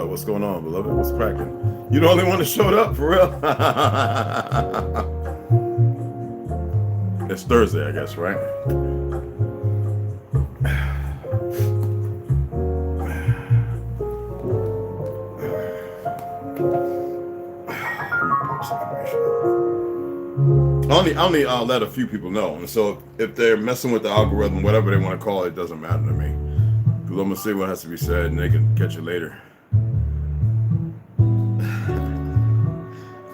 What's going on, beloved? What's cracking? You the only one that showed up, for real. It's Thursday, I guess, right? I only let a few people know, and so if they're messing with the algorithm, whatever they want to call it, it doesn't matter to me. Because I'm gonna say what has to be said, and they can catch it later.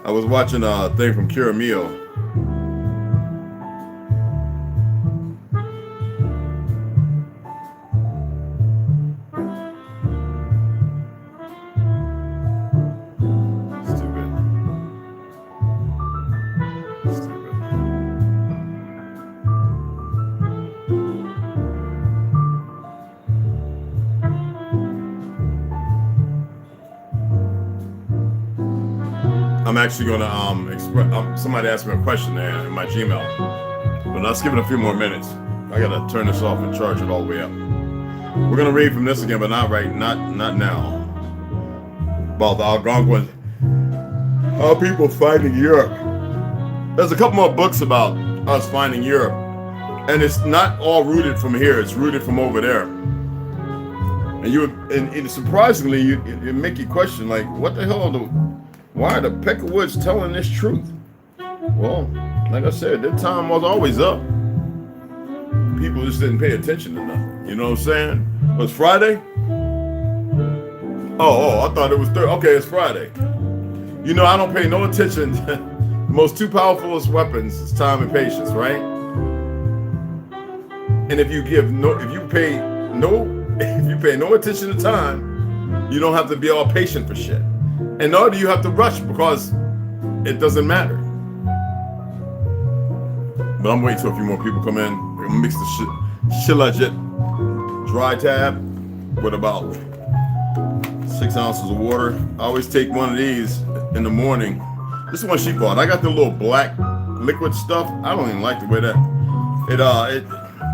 I was watching a thing from Kira Mio. Stupid. I'm actually going to express. Somebody asked me a question there in my Gmail, but let's give it a few more minutes. I gotta turn this off and charge it all the way up. We're gonna read from this again, but not now. About the Algonquin, how people finding Europe. There's a couple more books about us finding Europe, and it's not all rooted from here. It's rooted from over there. And surprisingly, it make you question, like, what the hell why are the Peckerwoods telling this truth? Well, like I said, their time was always up. People just didn't pay attention to nothing. You know what I'm saying? It was Friday? Oh, I thought it was Thursday. Okay, it's Friday. You know, I don't pay no attention. The most two powerfulest weapons is time and patience, right? And if you pay no attention to time, you don't have to be all patient for shit. And nor do you have to rush, because it doesn't matter. But I'm waiting till a few more people come in. We're gonna mix the shilajit dry tab with about 6 ounces of water. I always take one of these in the morning. This is one she bought. I got the little black liquid stuff. I don't even like the way that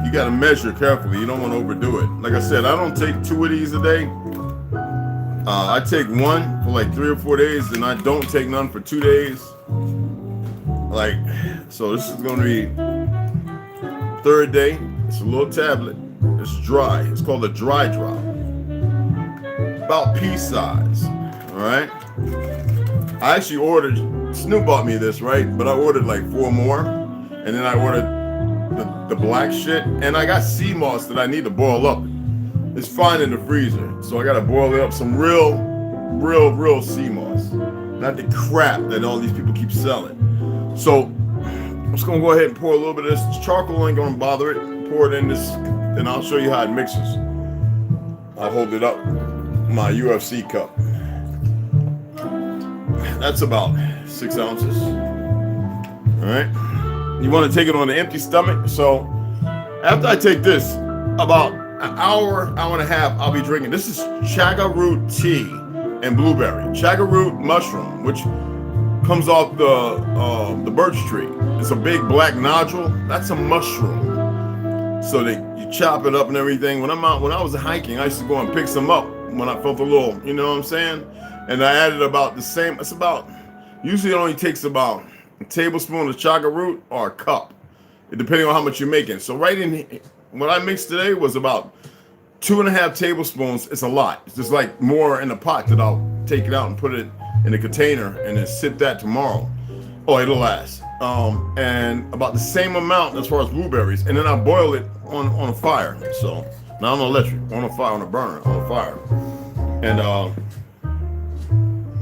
you gotta measure carefully. You don't want to overdo it. Like I said, I don't take 2 of these a day. I take one for like 3 or 4 days, and I don't take none for 2 days. Like, so this is gonna be third day. It's a little tablet. It's dry. It's called a dry drop. about pea size. All right. I actually ordered. Snoop bought me this, right? But I ordered like 4 more, and then I ordered the black shit, and I got sea moss that I need to boil up. It's fine in the freezer, so I gotta boil it up. Some real sea moss, not the crap that all these people keep selling. So I'm just gonna go ahead and pour a little bit of this. Charcoal ain't gonna bother it. Pour it in this, and I'll show you how it mixes. I'll hold it up, my UFC cup. That's about 6 ounces. All right. You want to take it on an empty stomach. So after I take this, about an hour and a half, I'll be drinking. This is chaga root tea and blueberry. Chaga root mushroom, which comes off the birch tree. It's a big black nodule. That's a mushroom. So you chop it up and everything. When I was hiking, I used to go and pick some up when I felt a little, you know what I'm saying? And I added about the same. It's about, usually it only takes about a tablespoon of chaga root or a cup, depending on how much you're making. So right in, what I mixed today was about 2.5 tablespoons. It's a lot. It's just like more in a pot that I'll take it out and put it in a container and then sip that tomorrow. Oh, it'll last. And about the same amount as far as blueberries. And then I boil it on a fire. So not on electric, on a fire, on a burner, on a fire. And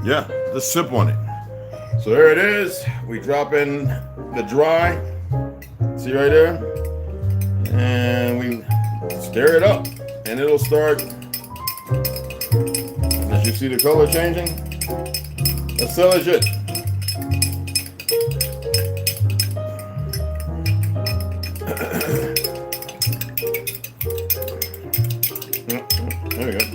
yeah, just sip on it. So there it is. We drop in the dry. See right there? And we stir it up. And it'll start, as you see the color changing, that's so legit. There we go.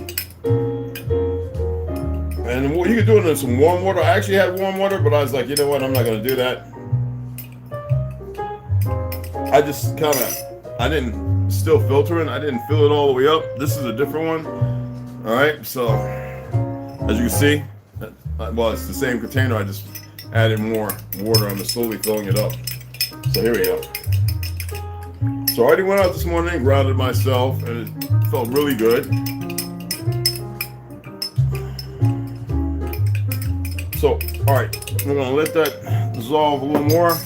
And you can do it in some warm water. I actually had warm water, but I was like, you know what? I'm not going to do that. I just I didn't still filtering. I didn't fill it all the way up. This is a different one. All right. So as you can see, well, it's the same container. I just added more water. I'm slowly filling it up. So here we go. So I already went out this morning, grounded myself, and it felt really good. So, all right, we're gonna let that dissolve a little more.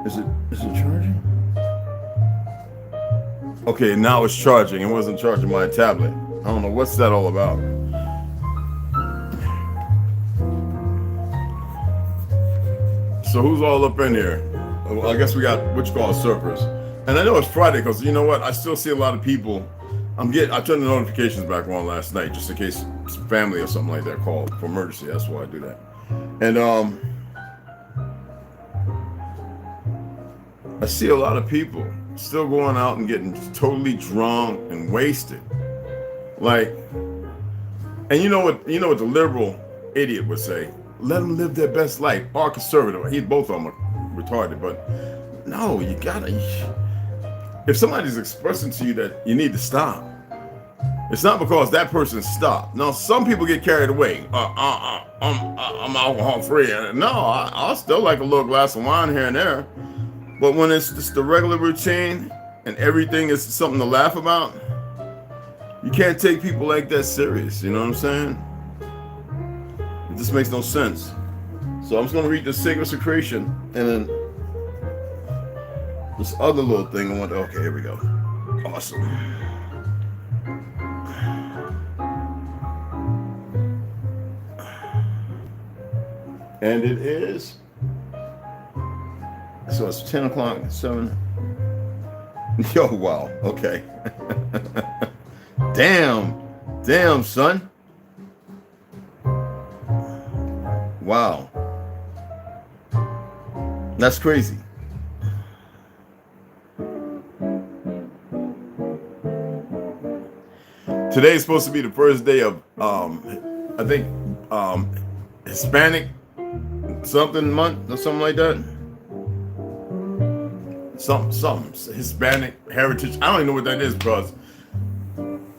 Is it charging? Okay, now it's charging. It wasn't charging my tablet. I don't know what's that all about. So who's all up in here? Well, I guess we got what you call surfers. And I know it's Friday because you know what? I still see a lot of people. I turned the notifications back on last night just in case family or something like that called for emergency. That's why I do that. And I see a lot of people still going out and getting totally drunk and wasted. Like, and you know what the liberal idiot would say? Let them live their best life. Or conservative. Both of them are retarded, but no, you gotta. If somebody's expressing to you that you need to stop, it's not because that person stopped. Now, some people get carried away. I'm alcohol free. No, I'll still like a little glass of wine here and there. But when it's just the regular routine and everything is something to laugh about, you can't take people like that serious. You know what I'm saying? It just makes no sense. So I'm just going to read the sacred secretion and then this other little thing. Okay, here we go. Awesome. And it is, so it's 10 o'clock, 7. Yo, wow, okay. Damn, son. Wow. That's crazy. Today is supposed to be the first day of, I think, Hispanic something month or something like that. Some Hispanic heritage. I don't even know what that is, because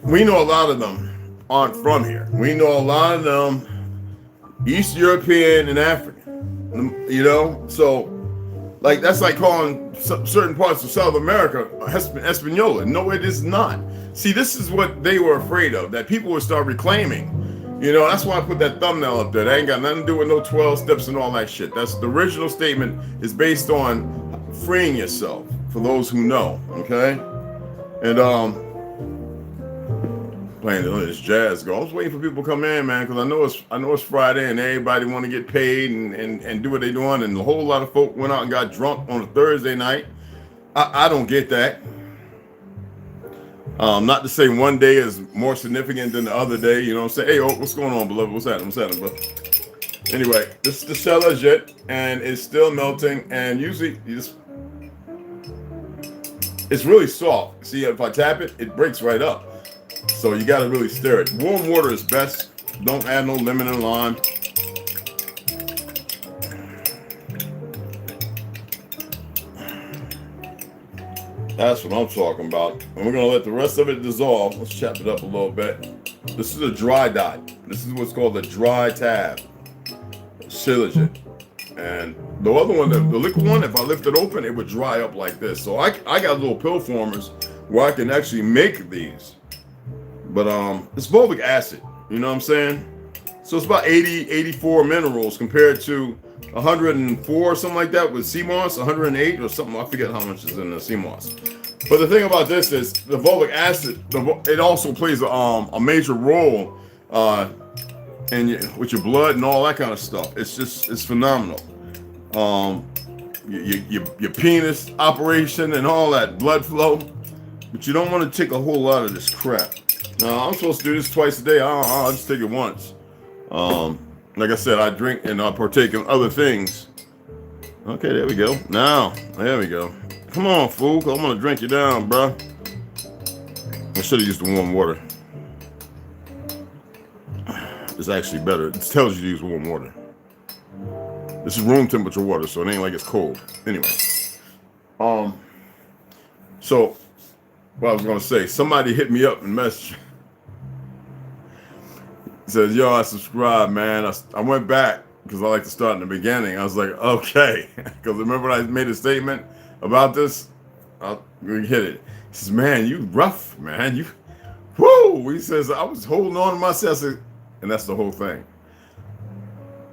we know a lot of them aren't from here. We know a lot of them East European and African, you know? So Like that's like calling certain parts of South America Espanola. No, it is not. See, this is what they were afraid of, that people would start reclaiming. You know, that's why I put that thumbnail up there. That ain't got nothing to do with no 12 steps and all that shit. That's the original statement is based on freeing yourself, for those who know, okay? And playing this jazz go. I was waiting for people to come in, man, because I know it's Friday and everybody want to get paid and do what they're doing, and a whole lot of folk went out and got drunk on a Thursday night. I don't get that. Not to say one day is more significant than the other day, you know what I'm saying? Hey, what's going on, beloved? What's happening, bro? Anyway, this is the Zelle jet, and it's still melting, and usually it's really soft. See, if I tap it, it breaks right up. So you got to really stir it. Warm water is best. Don't add no lemon and lime. That's what I'm talking about. And we're going to let the rest of it dissolve. Let's chop it up a little bit. This is a dry dot. This is what's called a dry tab. Silicate. And the other one, the liquid one, if I lift it open, it would dry up like this. So I got little pill formers where I can actually make these. But it's fulvic acid, you know what I'm saying? So it's about 84 minerals compared to 104 or something like that with sea moss, 108 or something. I forget how much is in the sea moss. But the thing about this is the fulvic acid, it also plays a major role with your blood and all that kind of stuff. It's phenomenal. Your penis operation and all that blood flow. But you don't want to take a whole lot of this crap. Now, I'm supposed to do this twice a day. I'll just take it once. Like I said, I drink and I partake in other things. Okay, there we go. Now, there we go. Come on, fool. I'm going to drink you down, bro. I should have used the warm water. It's actually better. It tells you to use warm water. This is room temperature water, so it ain't like it's cold. Anyway. So, what I was going to say, somebody hit me up and messaged. He says, yo, I subscribed, man. I went back because I like to start in the beginning. I was like, okay. Because remember I made a statement about this? We hit it. He says, man, you rough, man. You, whoo. He says, I was holding on to myself. And that's the whole thing.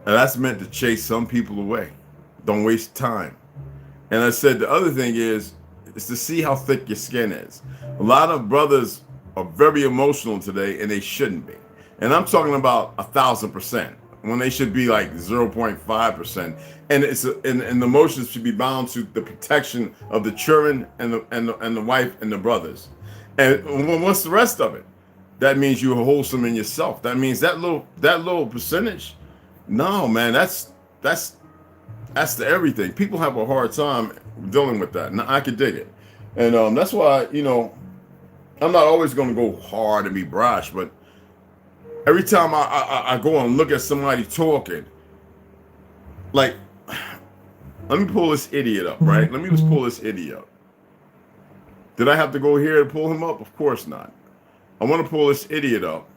And that's meant to chase some people away. Don't waste time. And I said, the other thing is to see how thick your skin is. A lot of brothers are very emotional today, and they shouldn't be. And I'm talking about 1,000% when they should be like 0.5%. And and the emotions should be bound to the protection of the children and the wife and the brothers. And what's the rest of it? That means you're wholesome in yourself. That means that little percentage. No, man, that's the everything. People have a hard time dealing with that. And I could dig it. And that's why, you know, I'm not always going to go hard and be brash, but every time I go and look at somebody talking, like, let me pull this idiot up, right? Let me just pull this idiot up. Did I have to go here to pull him up? Of course not. I want to pull this idiot up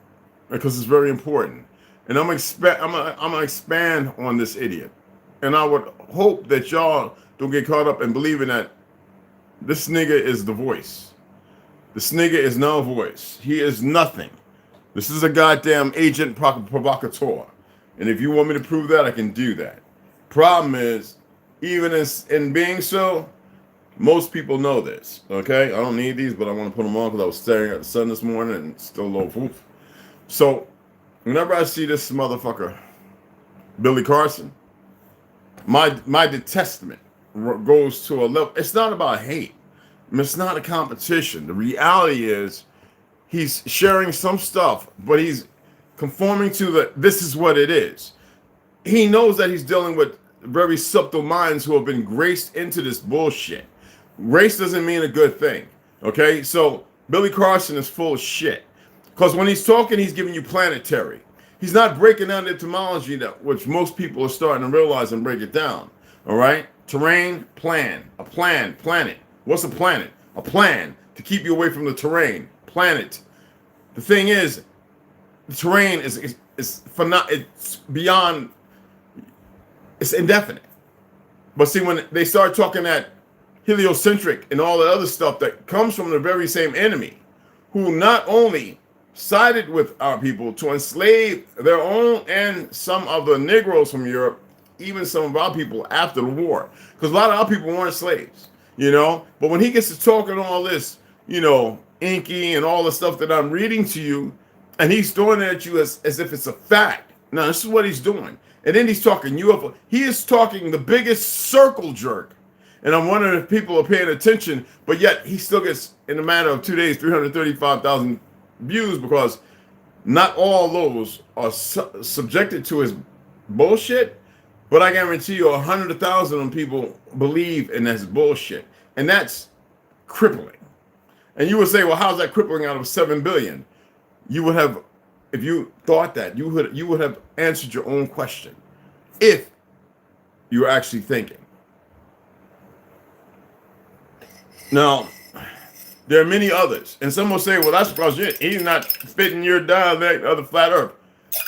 because it's very important. And I'm gonna expand on this idiot. And I would hope that y'all don't get caught up in believing that this nigga is the voice. This nigga is no voice. He is nothing. This is a goddamn agent provocateur. And if you want me to prove that, I can do that. Problem is, even in being so, most people know this, okay? I don't need these, but I want to put them on because I was staring at the sun this morning and still low foof. So, whenever I see this motherfucker, Billy Carson, my detestment goes to a level. It's not about hate. I mean, it's not a competition. The reality is he's sharing some stuff, but he's conforming to this is what it is. He knows that he's dealing with very subtle minds who have been graced into this bullshit. Grace doesn't mean a good thing, okay? So Billy Carson is full of shit. Because when he's talking, he's giving you planetary. He's not breaking down the etymology, which most people are starting to realize and break it down, all right? Terrain, plan, a plan, planet. What's a planet? A plan to keep you away from the terrain, planet. The thing is, the terrain it's beyond, it's indefinite. But see, when they start talking that heliocentric and all the other stuff that comes from the very same enemy, who not only sided with our people to enslave their own and some of the Negroes from Europe, even some of our people after the war, because a lot of our people weren't slaves, you know. But when he gets to talking all this, you know, inky and all the stuff that I'm reading to you, and he's throwing it at you as if it's a fact. Now, this is what he's doing. And then he's talking UFO. He is talking the biggest circle jerk. And I'm wondering if people are paying attention, but yet he still gets, in a matter of 2 days, 335,000 views, because not all those are subjected to his bullshit. But I guarantee you 100,000 of people believe in this bullshit. And that's crippling. And you would say, well, how's that crippling out of 7 billion? You would have, if you thought that, you would have answered your own question if you were actually thinking. Now, there are many others. And some will say, well, that's because he's not fitting your dialect of the flat earth.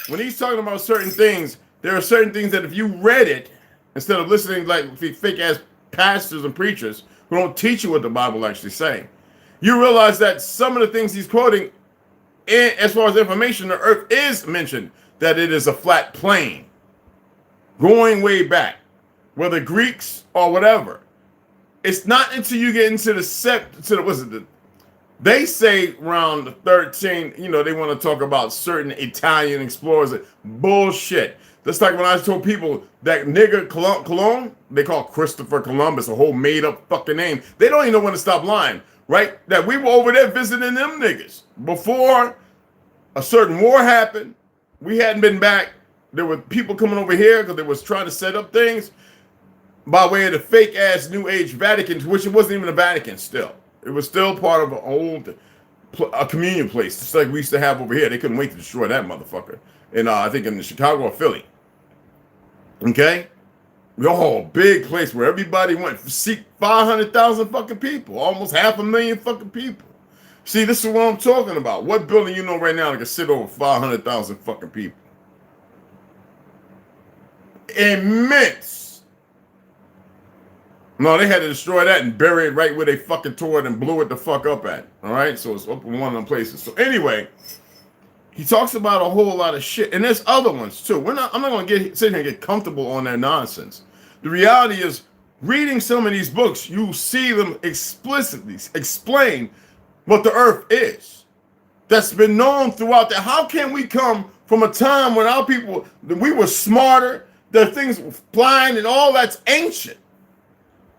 When he's talking about certain things, there are certain things that if you read it, instead of listening like fake ass pastors and preachers who don't teach you what the Bible actually saying, you realize that some of the things he's quoting, as far as information, the earth is mentioned that it is a flat plane going way back, whether Greeks or whatever. It's not until you get into they say around the 13, you know, they want to talk about certain Italian explorers. Bullshit. That's like when I told people that nigger Cologne, they call Christopher Columbus a whole made up fucking name. They don't even know when to stop lying, right? That we were over there visiting them niggas before a certain war happened. We hadn't been back. There were people coming over here because they was trying to set up things by way of the fake ass New Age Vatican, which it wasn't even a Vatican still. It was still part of an old communion place, just like we used to have over here. They couldn't wait to destroy that motherfucker. And I think in Chicago or Philly. Okay? Oh, big place where everybody went. See, 500,000 fucking people. Almost 500,000 fucking people. See, this is what I'm talking about. What building you know right now that can sit over 500,000 fucking people? Immense. No, they had to destroy that and bury it right where they fucking tore it and blew it the fuck up at. All right? So it's up in one of them places. So anyway, he talks about a whole lot of shit. And there's other ones too. I'm not going to sit here and get comfortable on their nonsense. The reality is, reading some of these books, you see them explicitly explain what the earth is. That's been known throughout that. How can we come from a time when our people, we were smarter, the things were flying and all that's ancient,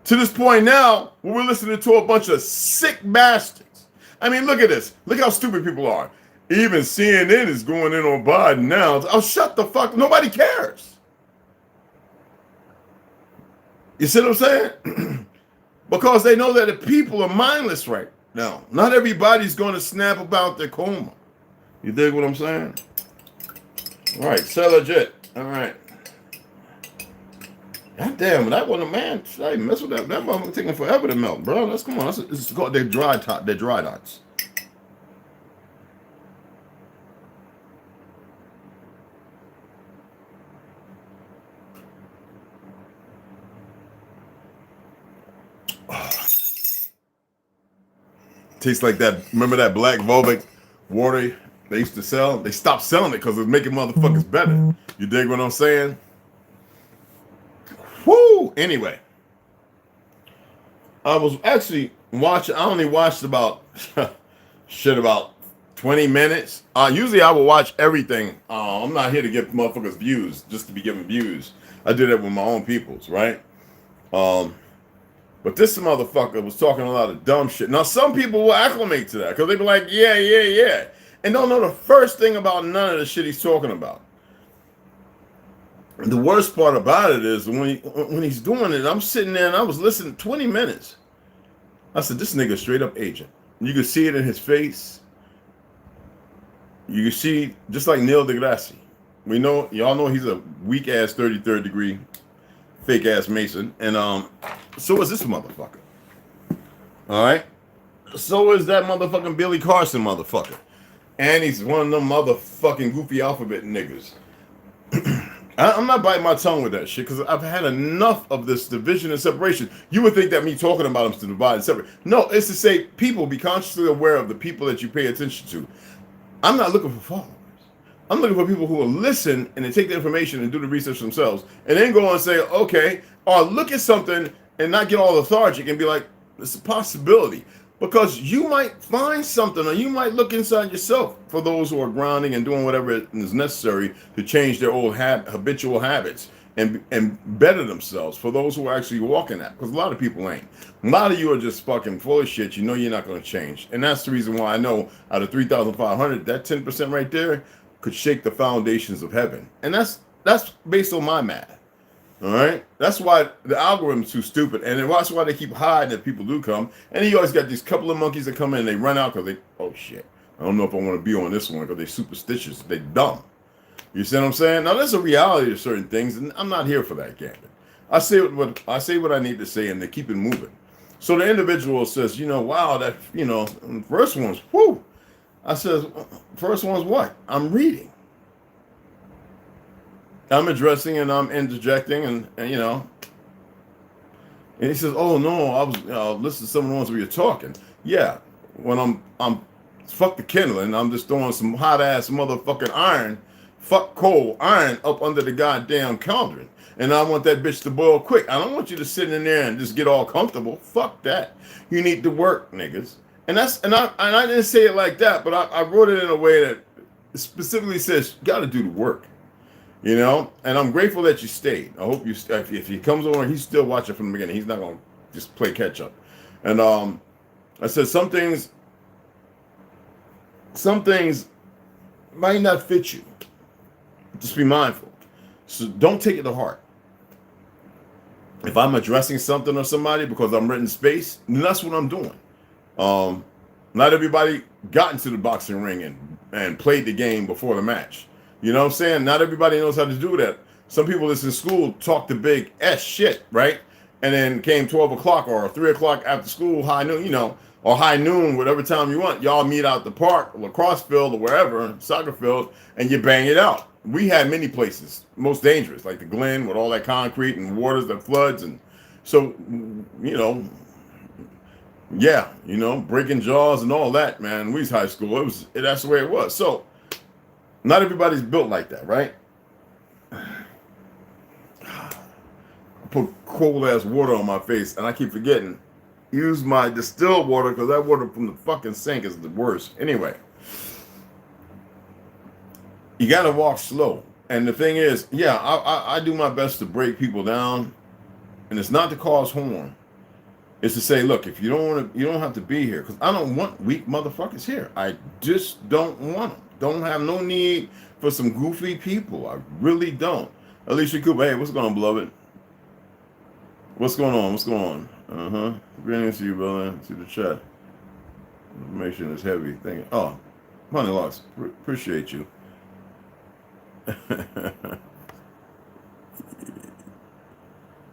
to this point now where we're listening to a bunch of sick bastards? I mean, look at this. Look how stupid people are. Even CNN is going in on Biden now. Oh, shut the fuck. Nobody cares. You see what I'm saying? Because they know that the people are mindless right now. Not everybody's going to snap about their coma. You dig what I'm saying? All right, sell legit. All right. God damn, that wasn't a man. I mess with that. That motherfucker taking forever to melt, bro. Let's come on. It's called their dry dots. Tastes like that. Remember that black Volvic water they used to sell? They stopped selling it because it was making motherfuckers better. You dig what I'm saying? Woo! Anyway, I was actually watching. I only watched about about 20 minutes. Usually I will watch everything. I'm not here to give motherfuckers views just to be giving views. I do that with my own peoples, right? But this motherfucker was talking a lot of dumb shit. Now some people will acclimate to that because they be like, yeah, and don't know the first thing about none of the shit he's talking about. The worst part about it is when he's doing it, I'm sitting there and I was listening 20 minutes. I said, this nigga straight up agent. You can see it in his face. You can see, just like Neil deGrasse. Y'all know he's a weak ass 33rd degree fake ass Mason. And so is this motherfucker. All right. So is that motherfucking Billy Carson motherfucker. And he's one of them motherfucking goofy alphabet niggas. I'm not biting my tongue with that shit because I've had enough of this division and separation. You would think that me talking about them is to divide and separate. No, it's to say people be consciously aware of the people that you pay attention to. I'm not looking for followers. I'm looking for people who will listen and then take the information and do the research themselves and then go and say, okay, or look at something and not get all lethargic and be like, it's a possibility. Because you might find something or you might look inside yourself for those who are grounding and doing whatever is necessary to change their old habitual habits and better themselves, for those who are actually walking that. Because a lot of people ain't. A lot of you are just fucking full of shit. You know you're not going to change. And that's the reason why I know out of 3,500, that 10% right there could shake the foundations of heaven. And that's based on my math. All right, that's why the algorithm's too stupid, and that's why they keep hiding that people do come. And then you always got these couple of monkeys that come in and they run out because they, oh shit, I don't know if I want to be on this one because they're superstitious, they dumb. You see what I'm saying? Now there's a reality to certain things, and I'm not here for that gambit. I say what I need to say, and they keep it moving. So the individual says, you know, wow, that, you know, first one's whoo. I says, first one's what? I'm reading. I'm addressing and I'm interjecting and you know. And he says, "Oh no, I was listening to some of the ones where you're talking." Yeah, when I'm fuck the kindling, I'm just throwing some hot ass motherfucking iron, fuck coal iron up under the goddamn cauldron, and I want that bitch to boil quick. I don't want you to sit in there and just get all comfortable. Fuck that. You need to work, niggas. And I didn't say it like that, but I wrote it in a way that specifically says you got to do the work. You know, and I'm grateful that you stayed. I hope you, if he comes over, he's still watching from the beginning. He's not going to just play catch up. And I said some things might not fit you. Just be mindful. So don't take it to heart. If I'm addressing something or somebody because I'm renting space, then that's what I'm doing. Not everybody got into the boxing ring and played the game before the match. You know what I'm saying? Not everybody knows how to do that. Some people that's in school talk the big S shit, right? And then came 12 o'clock or 3 o'clock after school, high noon, you know, or high noon, whatever time you want. Y'all meet out the park, lacrosse field, or wherever, soccer field, and you bang it out. We had many places, most dangerous, like the Glen with all that concrete and waters that floods. And so, you know, yeah, you know, breaking jaws and all that, man. We was high school. That's the way it was. So, not everybody's built like that, right? I put cold ass water on my face and I keep forgetting. Use my distilled water because that water from the fucking sink is the worst. Anyway, you got to walk slow. And the thing is, yeah, I do my best to break people down. And it's not to cause harm. It's to say, look, if you don't want to, you don't have to be here because I don't want weak motherfuckers here. I just don't want them. Don't have no need for some goofy people. I really don't. Alicia Cooper, hey, what's going on, beloved? What's going on? What's going on? Greetings to you, brother. To the chat. Information is heavy. Thank you. Oh, Money Locks. Appreciate you.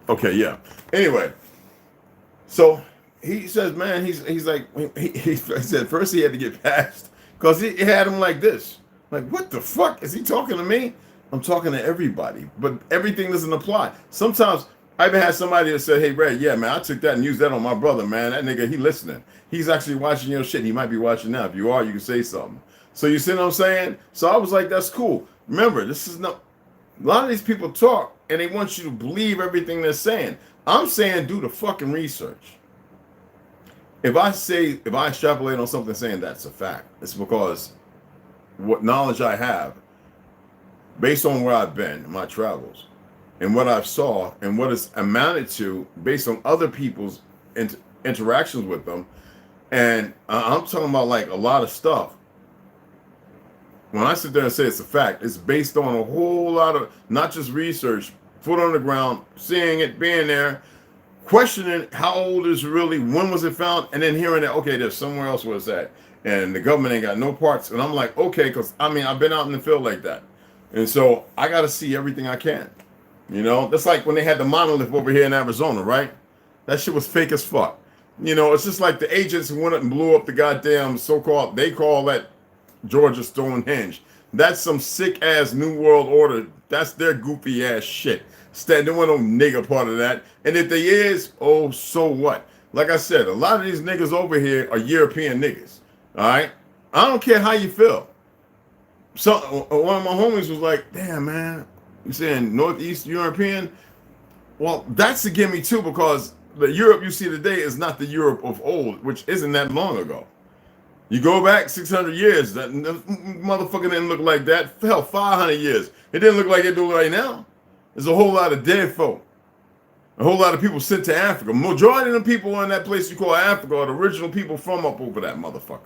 Okay, yeah. Anyway, so he says, man, he's like, he said first he had to get past. Because he had him like this. Like, what the fuck? Is he talking to me? I'm talking to everybody. But everything doesn't apply. Sometimes I even had somebody that said, hey, Red, yeah, man, I took that and used that on my brother, man. That nigga, he listening. He's actually watching your shit. He might be watching now. If you are, you can say something. So you see what I'm saying? So I was like, that's cool. Remember, this is not... A lot of these people talk and they want you to believe everything they're saying. I'm saying do the fucking research. If I extrapolate on something saying that's a fact, it's because what knowledge I have based on where I've been in my travels and what I've saw and what it's amounted to based on other people's interactions with them. And I'm talking about like a lot of stuff. When I sit there and say it's a fact, it's based on a whole lot of not just research, foot on the ground, seeing it, being there, questioning how old is it really, when was it found, and then hearing that, okay, there's somewhere else where it's at, and the government ain't got no parts. And I'm like, okay, because I mean, I've been out in the field like that. And so I got to see everything I can. You know, that's like when they had the monolith over here in Arizona, right? That shit was fake as fuck. You know, it's just like the agents who went up and blew up the goddamn so-called, they call that Georgia Stonehenge. That's some sick ass New World Order. That's their goofy ass shit. There wasn't no nigga part of that. And if they is, oh, so what? Like I said, a lot of these niggas over here are European niggas. All right? I don't care how you feel. So one of my homies was like, damn, man, you saying Northeast European? Well, that's a gimme too, because the Europe you see today is not the Europe of old, which isn't that long ago. You go back 600 years, that motherfucker didn't look like that. Hell, 500 years. It didn't look like it do right now. There's a whole lot of dead folk. A whole lot of people sent to Africa. Majority of the people in that place you call Africa are the original people from up over that motherfucker.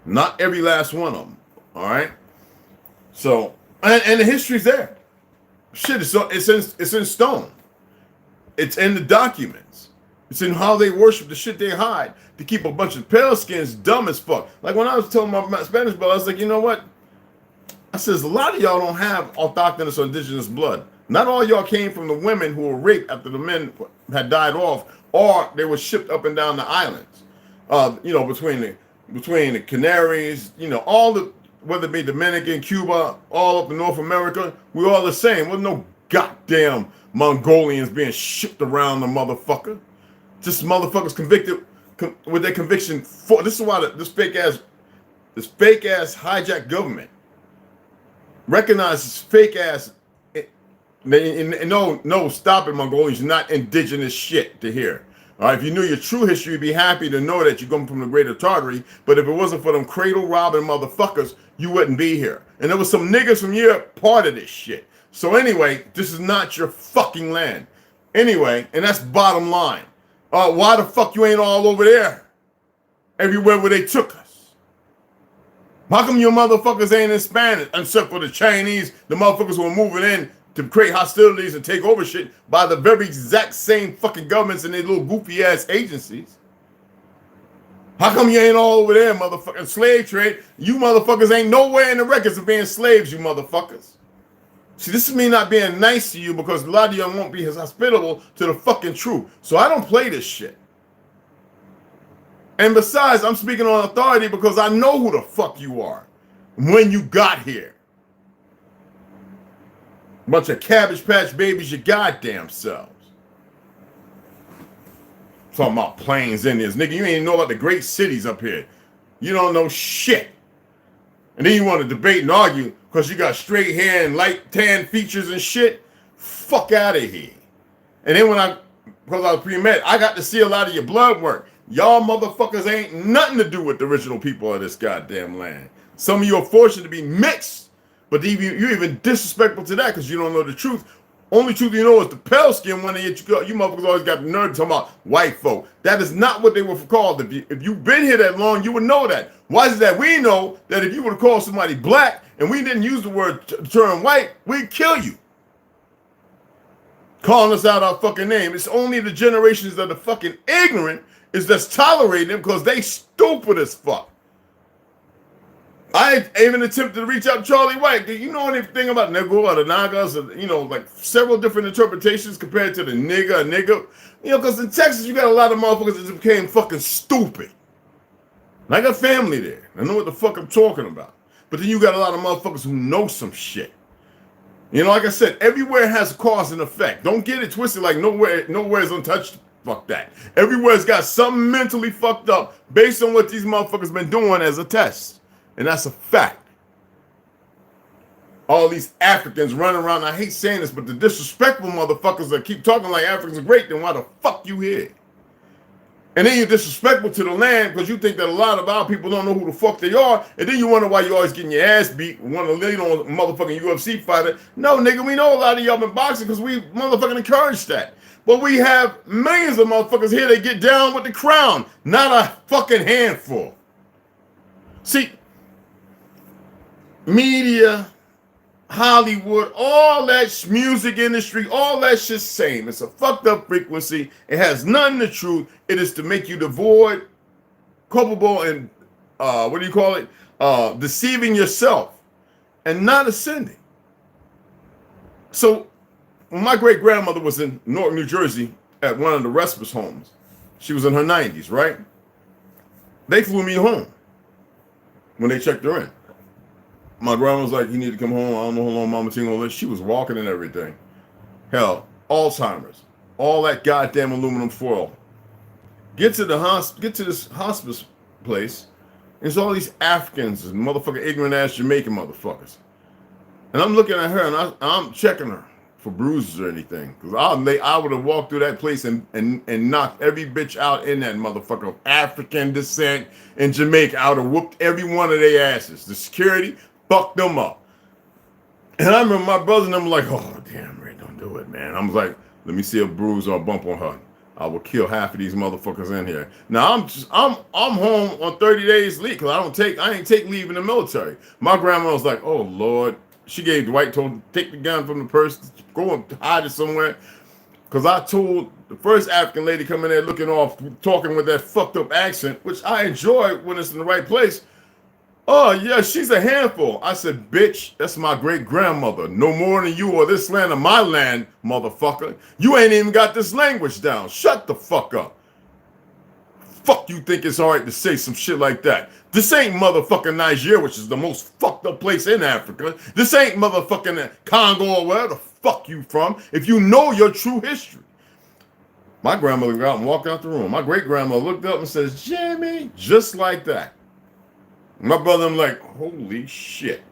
Not every last one of them. All right? So, and the history's there. Shit, it's in stone. It's in the documents. It's in how they worship the shit they hide to keep a bunch of pale skins dumb as fuck. Like when I was telling my Spanish brother, I was like, you know what? I says, a lot of y'all don't have autochthonous or indigenous blood. Not all y'all came from the women who were raped after the men had died off, or they were shipped up and down the islands. You know, between the Canaries, you know, all the, whether it be Dominican, Cuba, all up in North America, we're all the same. There's no goddamn Mongolians being shipped around the motherfucker. Just motherfuckers convicted with their conviction for. This is why this fake ass hijacked government recognizes fake ass. No, stop it, Mongolians. You're not indigenous shit to hear. All right, if you knew your true history, you'd be happy to know that you come from the Greater Tartary. But if it wasn't for them cradle robbing motherfuckers, you wouldn't be here. And there was some niggas from Europe part of this shit. So anyway, this is not your fucking land. Anyway, and that's bottom line. Why the fuck you ain't all over there? Everywhere where they took us. How come your motherfuckers ain't in Spanish? Except for the Chinese, the motherfuckers who are moving in to create hostilities and take over shit by the very exact same fucking governments and their little goofy ass agencies. How come you ain't all over there, motherfucking slave trade? You motherfuckers ain't nowhere in the records of being slaves, you motherfuckers. See, this is me not being nice to you because a lot of y'all won't be as hospitable to the fucking truth. So I don't play this shit. And besides, I'm speaking on authority because I know who the fuck you are when you got here. Bunch of Cabbage Patch babies your goddamn selves. Talking about plains Indians. Nigga, you ain't even know about the great cities up here. You don't know shit. And then you want to debate and argue because you got straight hair and light tan features and shit. Fuck out of here. And then because I was pre-med, I got to see a lot of your blood work. Y'all motherfuckers ain't nothing to do with the original people of this goddamn land. Some of you are fortunate to be mixed. But you're even disrespectful to that because you don't know the truth. Only truth you know is the pale skin one. You motherfuckers always got the nerve talking about white folk. That is not what they were called. If you've been here that long, you would know that. Why is it that we know that if you were to call somebody black and we didn't use the term white, we'd kill you? Calling us out our fucking name. It's only the generations that are fucking ignorant is that's tolerating them because they stupid as fuck. I even attempted to reach out to Charlie White. Do you know anything about Negro or the Nagas? Or, you know, like several different interpretations compared to the nigga. You know, because in Texas, you got a lot of motherfuckers that became fucking stupid. And I got family there. I know what the fuck I'm talking about. But then you got a lot of motherfuckers who know some shit. You know, like I said, everywhere has cause and effect. Don't get it twisted like nowhere is untouched. Fuck that. Everywhere's got something mentally fucked up based on what these motherfuckers been doing as a test. And that's a fact. All these Africans running around, I hate saying this, but the disrespectful motherfuckers that keep talking like Africans are great, then why the fuck you here? And then you're disrespectful to the land because you think that a lot of our people don't know who the fuck they are, and then you wonder why you're always getting your ass beat and want to lean on a motherfucking UFC fighter. No, nigga, we know a lot of y'all been boxing because we motherfucking encourage that. But we have millions of motherfuckers here that get down with the crown, not a fucking handful. See, media, Hollywood, all that music industry, all that shit's same. It's a fucked up frequency. It has nothing to truth. It is to make you devoid, culpable, and deceiving yourself and not ascending. So when my great grandmother was in Newark, New Jersey at one of the respite homes, she was in her 90s, right? They flew me home when they checked her in. My grandma was like, you need to come home. I don't know how long Mama T gonna live. She was walking and everything. Hell, Alzheimer's. All that goddamn aluminum foil. Get to this hospice place. There's all these Africans and motherfucking ignorant ass Jamaican motherfuckers. And I'm looking at her and I'm checking her for bruises or anything. Because I would have walked through that place and knocked every bitch out in that motherfucker of African descent in Jamaica. I would have whooped every one of their asses. The security fucked them up. And I remember my brother and them like, oh, damn, Ray, don't do it, man. I was like, let me see a bruise or a bump on her. I will kill half of these motherfuckers in here. Now I'm home on 30 days leave because I ain't take leave in the military. My grandma was like, oh Lord. She gave Dwight, told him to take the gun from the purse, go and hide it somewhere. Because I told the first African lady coming there looking off, talking with that fucked up accent, which I enjoy when it's in the right place. Oh, yeah, she's a handful. I said, bitch, that's my great-grandmother. No more than you or this land or my land, motherfucker. You ain't even got this language down. Shut the fuck up. Fuck you think it's all right to say some shit like that. This ain't motherfucking Nigeria, which is the most fucked up place in Africa. This ain't motherfucking Congo or where the fuck you from if you know your true history. My grandmother got out and walked out the room. My great-grandmother looked up and says, Jimmy, just like that. My brother, I'm like, holy shit.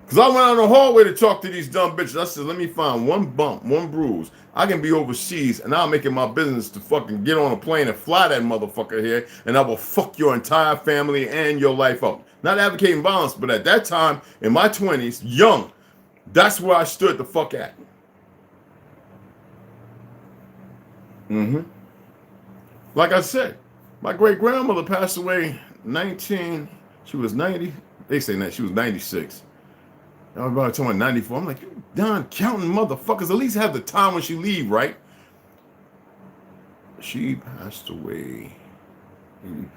Because I went out the hallway to talk to these dumb bitches. I said, let me find one bump, one bruise. I can be overseas, and I'll make it my business to fucking get on a plane and fly that motherfucker here, and I will fuck your entire family and your life up. Not advocating violence, but at that time, in my 20s, young, that's where I stood the fuck at. Like I said, my great-grandmother passed away she was 90. They say that she was 96. I was about to tell her 94. I'm like, you done counting motherfuckers. At least have the time when she leave, right? She passed away in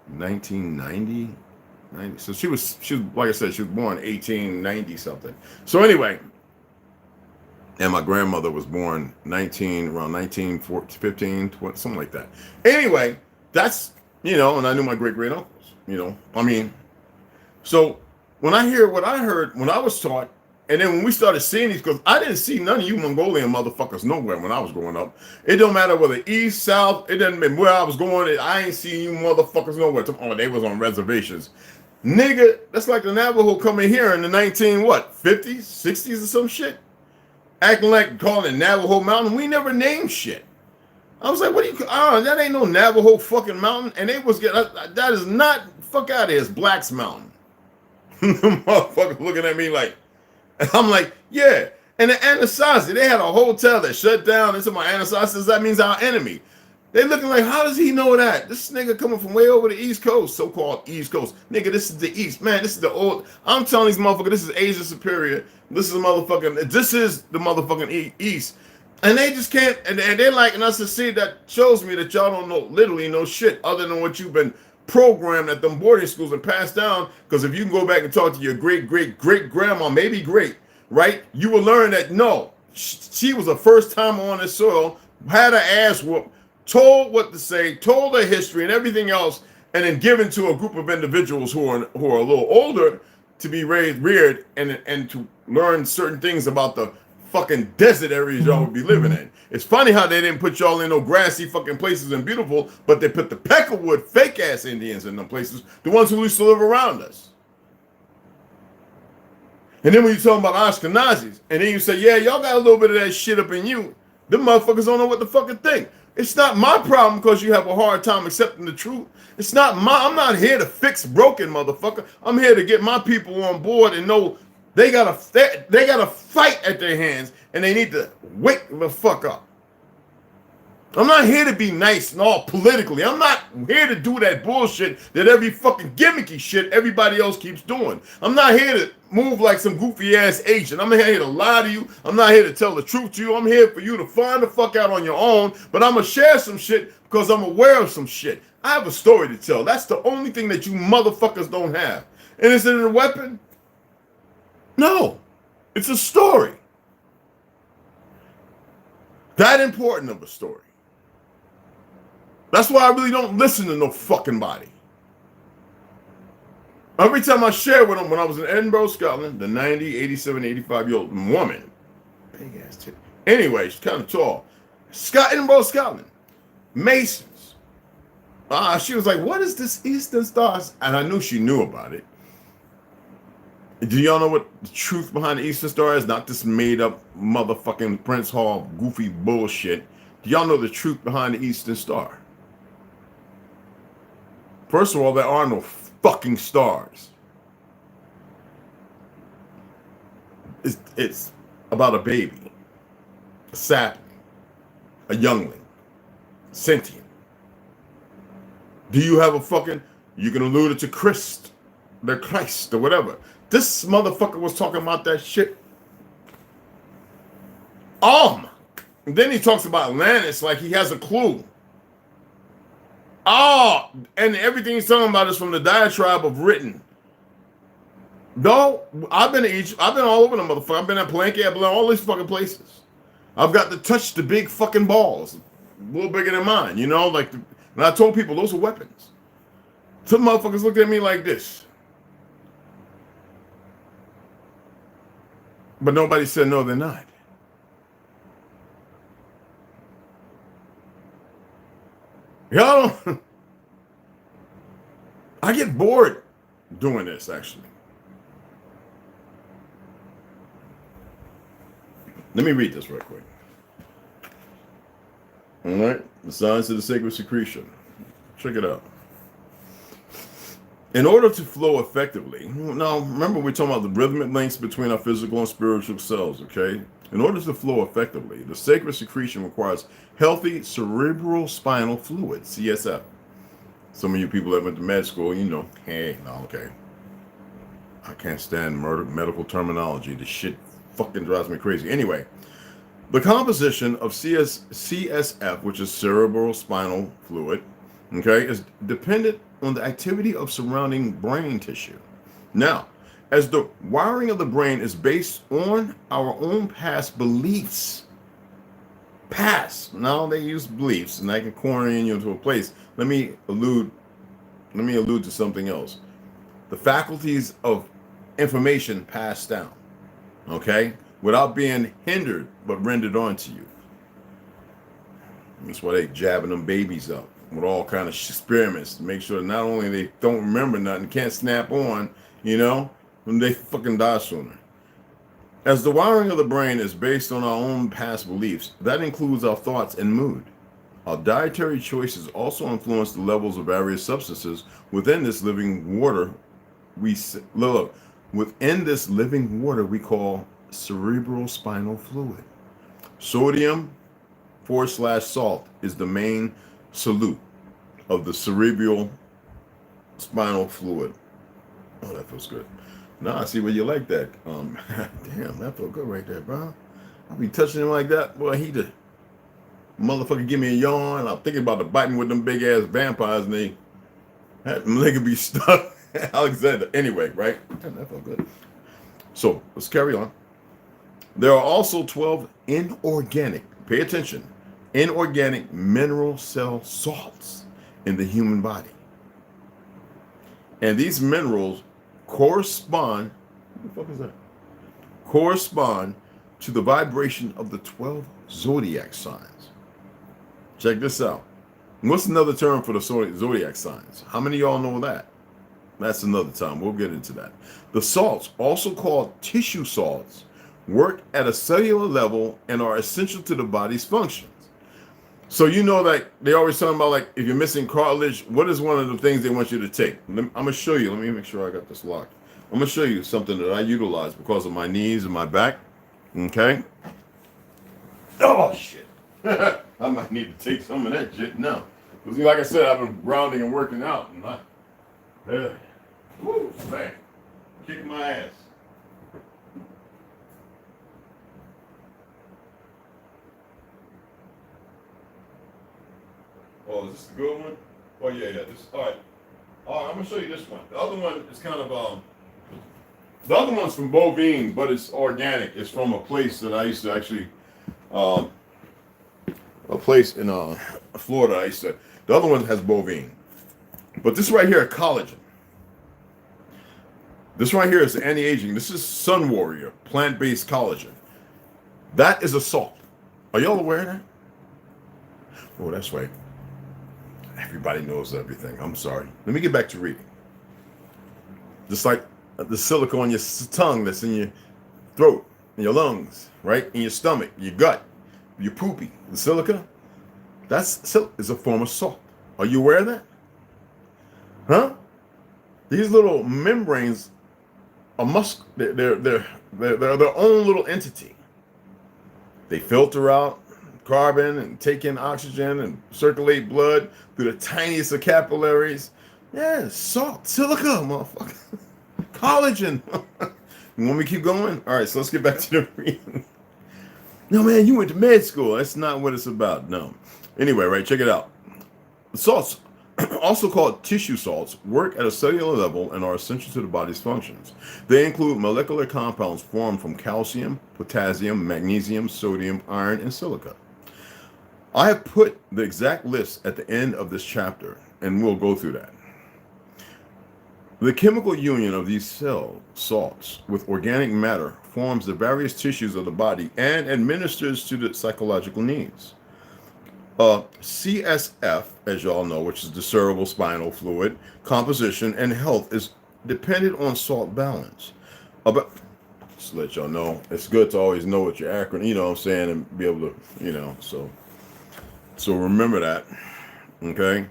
1990. So she was like I said, she was born 1890 something. So anyway, and my grandmother was born around 1915, 20, something like that. Anyway, that's, and I knew my great uncles, I mean, so when I hear what I heard when I was taught, and then when we started seeing these, because I didn't see none of you Mongolian motherfuckers nowhere when I was growing up. It don't matter whether east, south, it doesn't matter where I was going. I ain't seeing you motherfuckers nowhere. Oh, they was on reservations. Nigga, that's like the Navajo coming here in the 50s, 60s or some shit. Acting like calling it Navajo Mountain. We never named shit. I was like, what do you, that ain't no Navajo fucking mountain. And they was that is not, fuck out of here, it's Black's Mountain. The motherfucker looking at me like, and I'm like, yeah. And the Anasazi, they had a hotel that shut down. They said, my Anasazi says that means our enemy. They looking like, how does he know that? This nigga coming from way over the East Coast, so-called East Coast. Nigga, this is the East. Man, this is the old, I'm telling these motherfuckers, this is Asia Superior. This is the motherfucking East. And they just can't, and they're liking us to see that shows me that y'all don't know, literally know shit other than what you've been programmed at them boarding schools and passed down. Because if you can go back and talk to your great-great-great-grandma, maybe great, right? You will learn that, no, she was a first time on this soil, had her ass whooped, told what to say, told her history and everything else, and then given to a group of individuals who are a little older to be reared and to learn certain things about the fucking desert areas y'all would be living in. It's funny how they didn't put y'all in no grassy fucking places and beautiful, but they put the Peckerwood fake ass Indians in them places, the ones who used to live around us. And then when you talk about Ashkenazis, and then you say, yeah, y'all got a little bit of that shit up in you, them motherfuckers don't know what the fucking thing. It's not my problem because you have a hard time accepting the truth. It's not I'm not here to fix broken, motherfucker. I'm here to get my people on board and know they got a fight at their hands, and they need to wake the fuck up. I'm not here to be nice and all politically. I'm not here to do that bullshit that every fucking gimmicky shit everybody else keeps doing. I'm not here to move like some goofy ass Asian. I'm not here to lie to you. I'm not here to tell the truth to you. I'm here for you to find the fuck out on your own, but I'm gonna share some shit because I'm aware of some shit. I have a story to tell. That's the only thing that you motherfuckers don't have. And is it a weapon? No, it's a story. That important of a story. That's why I really don't listen to no fucking body. Every time I shared with them when I was in Edinburgh, Scotland, the 90, 87, 85-year-old woman, big ass tip. Anyway, she's kind of tall. Edinburgh, Scotland. Masons. She was like, what is this Eastern Stars? And I knew she knew about it. Do y'all know what the truth behind the Eastern Star is? Not this made up motherfucking Prince Hall goofy bullshit. Do y'all know the truth behind the Eastern Star? First of all, there are no fucking stars. It's about a baby, a sapling, a youngling, sentient. Do you have a fucking, you can allude it to Christ, the Christ, or whatever. This motherfucker was talking about that shit. And then he talks about Atlantis like he has a clue. And everything he's talking about is from the diatribe of written. No, I've been to Egypt. I've been all over the motherfucker. I've been at Palenque. I've been all these fucking places. I've got to touch the big fucking balls. A little bigger than mine, you know? And I told people those are weapons. Some motherfuckers looked at me like this. But nobody said no, they're not. Y'all don't. I get bored doing this, actually. Let me read this real quick. All right. The signs of the sacred secretion. Check it out. In order to flow effectively, now remember we're talking about the rhythmic links between our physical and spiritual selves, okay? In order to flow effectively, the sacred secretion requires healthy cerebral spinal fluid, CSF. Some of you people that went to med school, you know, hey, no, okay. I can't stand medical terminology. The shit fucking drives me crazy. Anyway, the composition of CSF, which is cerebral spinal fluid, okay, is dependent on the activity of surrounding brain tissue. Now, as the wiring of the brain is based on our own past beliefs, now they use beliefs and I can corner you into a place. Let me allude to something else. The faculties of information passed down, okay, without being hindered but rendered onto you. That's why they jabbing them babies up with all kind of experiments to make sure not only they don't remember nothing, can't snap on, you know, when they fucking die sooner. As the wiring of the brain is based on our own past beliefs, that includes our thoughts and mood. Our dietary choices also influence the levels of various substances within this living water. Within this living water we call cerebral spinal fluid. Sodium / salt is the main solute of the cerebral spinal fluid. Oh, that feels good. Now I see where you like that. Damn, that felt good right there, bro. I'll be touching him like that. Boy, he just motherfucker give me a yawn. I'm thinking about the biting with them big ass vampires and that nigga be stuck. Alexander. Anyway, right? Damn, that felt good. So let's carry on. There are also 12 inorganic, pay attention, inorganic mineral cell salts in the human body. And these minerals correspond, what the fuck is that? Correspond to the vibration of the 12 zodiac signs. Check this out. What's another term for the zodiac signs? How many of y'all know that? That's another time. We'll get into that. The salts, also called tissue salts, work at a cellular level and are essential to the body's functions. So you know that they always talking about, like, if you're missing cartilage, what is one of the things they want you to take? I'm going to show you. Let me make sure I got this locked. I'm going to show you something that I utilize because of my knees and my back. Okay? Oh, shit. I might need to take some of that shit now. Because, like I said, I've been grounding and working out. And woo, man. Kicking my ass. Oh, is this the good one? Oh, yeah. This, all right, I'm going to show you this one. The other one is kind of, the other one's from bovine, but it's organic. It's from a place that I used to actually, a place in Florida. The other one has bovine. But this right here, collagen. This right here is anti-aging. This is Sun Warrior, plant-based collagen. That is a salt. Are y'all aware of that? Oh, that's right. Everybody knows everything. I'm sorry. Let me get back to reading. Just like the silica on your tongue that's in your throat, in your lungs, right? In your stomach, your gut, your poopy. The silica, is a form of salt. Are you aware of that? Huh? These little membranes are they're their own little entity. They filter out carbon and take in oxygen and circulate blood through the tiniest of capillaries. Yeah, salt, silica, motherfucker. Collagen. You want me to keep going? All right, so let's get back to the reading. No, man, you went to med school. That's not what it's about. No. Anyway, right, check it out. Salts, also called tissue salts, work at a cellular level and are essential to the body's functions. They include molecular compounds formed from calcium, potassium, magnesium, sodium, iron, and silica. I have put the exact list at the end of this chapter, and we'll go through that. The chemical union of these salts with organic matter forms the various tissues of the body and administers to the psychological needs. CSF, as y'all know, which is the cerebral spinal fluid, composition and health is dependent on salt balance. Just to let y'all know, it's good to always know what your acronym, you know what I'm saying, and be able to, you know, so remember that, okay?